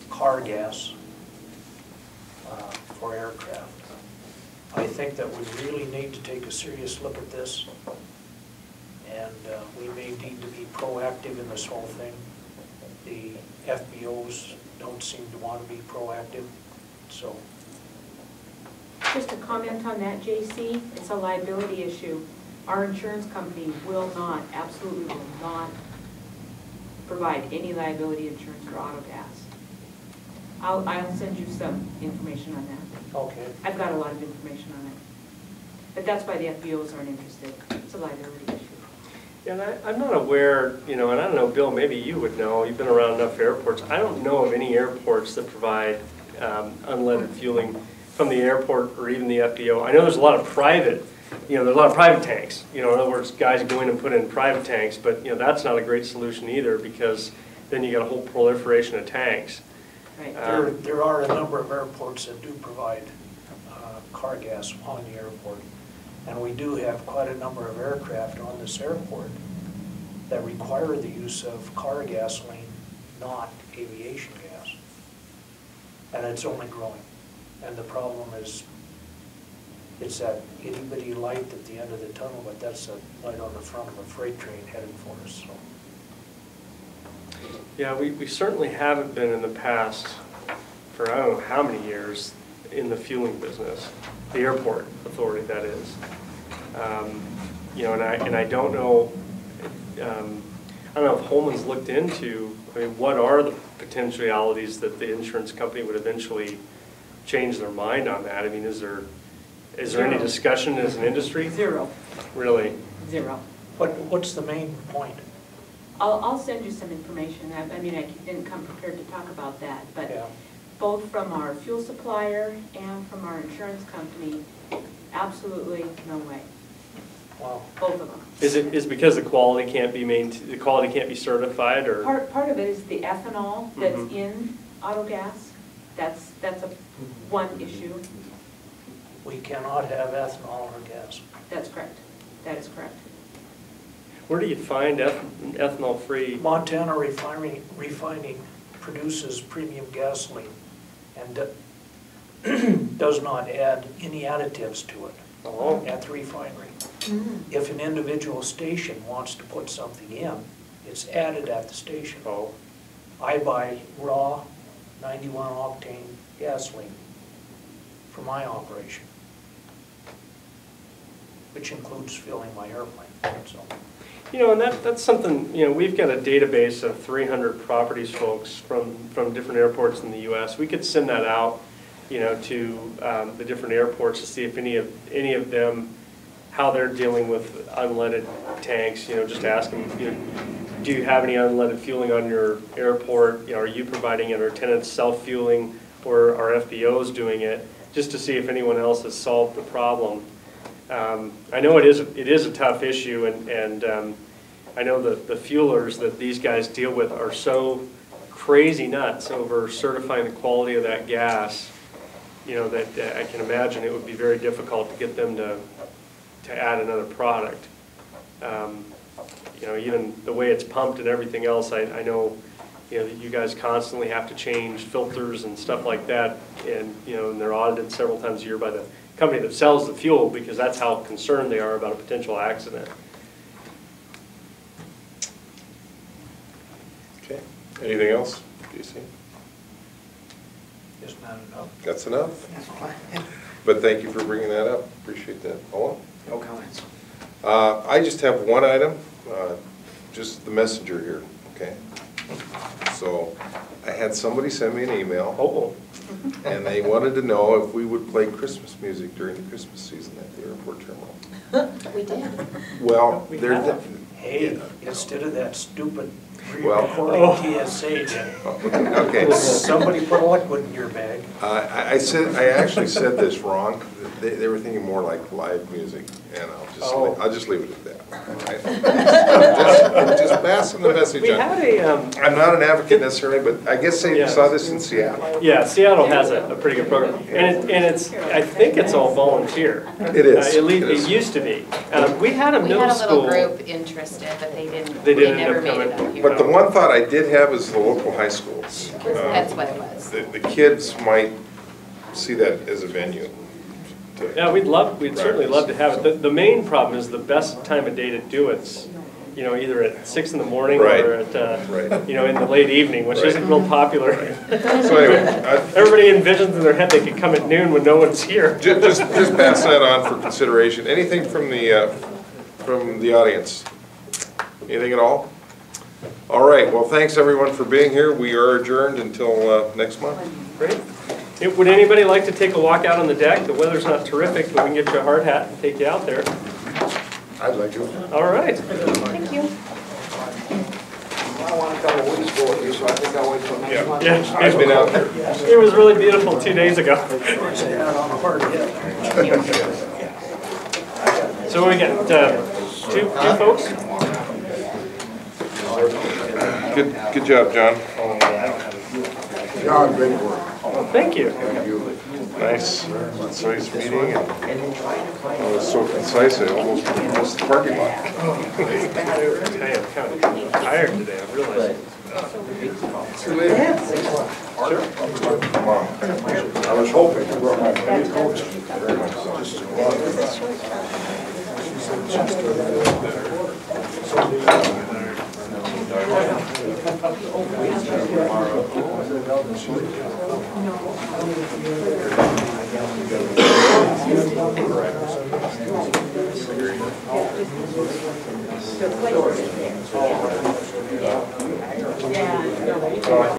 [SPEAKER 1] car gas for aircraft. I think that we really need to take a serious look at this, and we may need to be proactive in this whole thing. The FBOs don't seem to want to be proactive, so.
[SPEAKER 11] Just to comment on that, JC, it's a liability issue. Our insurance company will not, absolutely will not provide any liability insurance for auto gas. I'll send you some information on that.
[SPEAKER 1] Okay.
[SPEAKER 11] I've got a lot of information on it. But that's why the FBOs aren't interested. It's a liability issue.
[SPEAKER 2] Yeah, and I'm not aware, and I don't know, Bill, maybe you would know, you've been around enough airports. I don't know of any airports that provide unleaded fueling from the airport or even the FBO. I know there's a lot of private, there's a lot of private tanks. In other words, guys go in and put in private tanks, but that's not a great solution either, because then you got a whole proliferation of tanks.
[SPEAKER 11] Right.
[SPEAKER 1] There are a number of airports that do provide car gas on the airport. And we do have quite a number of aircraft on this airport that require the use of car gasoline, not aviation gas. And it's only growing. And the problem is, it's that itty-bitty light at the end of the tunnel, but that's a light on the front of a freight train headed for us. So.
[SPEAKER 2] Yeah, we certainly haven't been in the past for I don't know how many years in the fueling business, the airport authority, that is. And I don't know. I don't know if Holman's looked into. I mean, what are the potentialities that the insurance company would eventually change their mind on that? I mean, is there any discussion as an industry?
[SPEAKER 11] Zero.
[SPEAKER 2] Really?
[SPEAKER 11] Zero.
[SPEAKER 1] What's the main point?
[SPEAKER 11] I'll send you some information. I mean, I didn't come prepared to talk about that, but
[SPEAKER 1] Yeah.
[SPEAKER 11] both from our fuel supplier and from our insurance company, absolutely no way.
[SPEAKER 1] Wow.
[SPEAKER 11] Both of them.
[SPEAKER 2] Is it because the quality can't be certified, or?
[SPEAKER 11] Part of it is the ethanol that's
[SPEAKER 2] Mhm.
[SPEAKER 11] in auto gas. That's one issue.
[SPEAKER 1] We cannot have ethanol or gas.
[SPEAKER 11] That's correct. That is correct.
[SPEAKER 2] Where do you find ethanol-free?
[SPEAKER 1] Montana Refining produces premium gasoline and does not add any additives to it at the refinery. If an individual station wants to put something in, it's added at the station. I buy raw 91 octane gasoline for my operation, which includes filling my airplane. So.
[SPEAKER 2] And that's something, we've got a database of 300 properties, folks, from different airports in the U.S. We could send that out to the different airports to see if any of them, how they're dealing with unleaded tanks, just ask them, do you have any unleaded fueling on your airport? Are you providing it, or tenants self-fueling, or are FBOs doing it, just to see if anyone else has solved the problem. I know it is a tough issue, and I know that the fuelers that these guys deal with are so crazy nuts over certifying the quality of that gas, that I can imagine it would be very difficult to get them to add another product. Even the way it's pumped and everything else, I know, that you guys constantly have to change filters and stuff like that, and and they're audited several times a year by the company that sells the fuel, because that's how concerned they are about a potential accident.
[SPEAKER 5] Okay, anything else, DC?
[SPEAKER 1] Is not enough.
[SPEAKER 5] That's enough? But thank you for bringing that up, appreciate that. Owen?
[SPEAKER 7] No comments.
[SPEAKER 5] I just have one item, just the messenger here, okay? So I had somebody send me an email, and they wanted to know if we would play Christmas music during the Christmas season at the airport terminal.
[SPEAKER 3] We did.
[SPEAKER 5] Well,
[SPEAKER 2] We
[SPEAKER 5] they're,
[SPEAKER 2] have.
[SPEAKER 1] Hey, instead of that stupid
[SPEAKER 5] Well-
[SPEAKER 1] pre-recording TSA, Jen,
[SPEAKER 5] okay.
[SPEAKER 1] somebody put a liquid in your bag.
[SPEAKER 5] I actually said this wrong. They were thinking more like live music, and I'll just leave it at that. I'm just passing the message
[SPEAKER 2] We
[SPEAKER 5] on.
[SPEAKER 2] had a,
[SPEAKER 5] I'm not an advocate necessarily, but I guess they
[SPEAKER 2] Yeah.
[SPEAKER 5] saw this in Seattle.
[SPEAKER 2] yeah, Seattle has a pretty good program, and it's, I think it's all volunteer.
[SPEAKER 5] It is.
[SPEAKER 2] At least
[SPEAKER 5] It is.
[SPEAKER 2] it used to be. We had a
[SPEAKER 3] We
[SPEAKER 2] middle
[SPEAKER 3] had a little
[SPEAKER 2] school.
[SPEAKER 3] group interested, but they
[SPEAKER 2] They didn't
[SPEAKER 3] never
[SPEAKER 2] end up
[SPEAKER 3] made it
[SPEAKER 2] coming.
[SPEAKER 3] up here.
[SPEAKER 5] But the one thought I did have is the local high schools.
[SPEAKER 3] That's what it was.
[SPEAKER 5] The kids might see that as a venue.
[SPEAKER 2] Yeah, we'd certainly love to have it. The main problem is the best time of day to do it's, either at 6 in the morning
[SPEAKER 5] Right.
[SPEAKER 2] or at,
[SPEAKER 5] Right.
[SPEAKER 2] in the late evening, which
[SPEAKER 5] Right.
[SPEAKER 2] isn't real popular.
[SPEAKER 5] So anyway,
[SPEAKER 2] Everybody envisions in their head they could come at noon when no one's here.
[SPEAKER 5] just pass that on for consideration. Anything from the audience? Anything at all? All right, well, thanks everyone for being here. We are adjourned until next month.
[SPEAKER 2] Great. Would anybody like to take a walk out on the deck? The weather's not terrific, but we can get you a hard hat and take you out there.
[SPEAKER 4] I'd like to.
[SPEAKER 2] All right.
[SPEAKER 3] Thank you.
[SPEAKER 7] I want a couple of weeks to go with you, so I think I'll wait till next month.
[SPEAKER 2] Yeah.
[SPEAKER 5] I've been out there.
[SPEAKER 2] It was really beautiful 2 days ago.
[SPEAKER 1] Sit down on a hard hit.
[SPEAKER 2] So we got two folks?
[SPEAKER 5] Good job, John.
[SPEAKER 4] John, great work.
[SPEAKER 2] Well, thank you.
[SPEAKER 5] Nice, concise meeting, and it was so concise, I almost missed the parking lot.
[SPEAKER 2] I am kind of tired today, I realize.
[SPEAKER 4] I was hoping to brought my great coach. Very much so.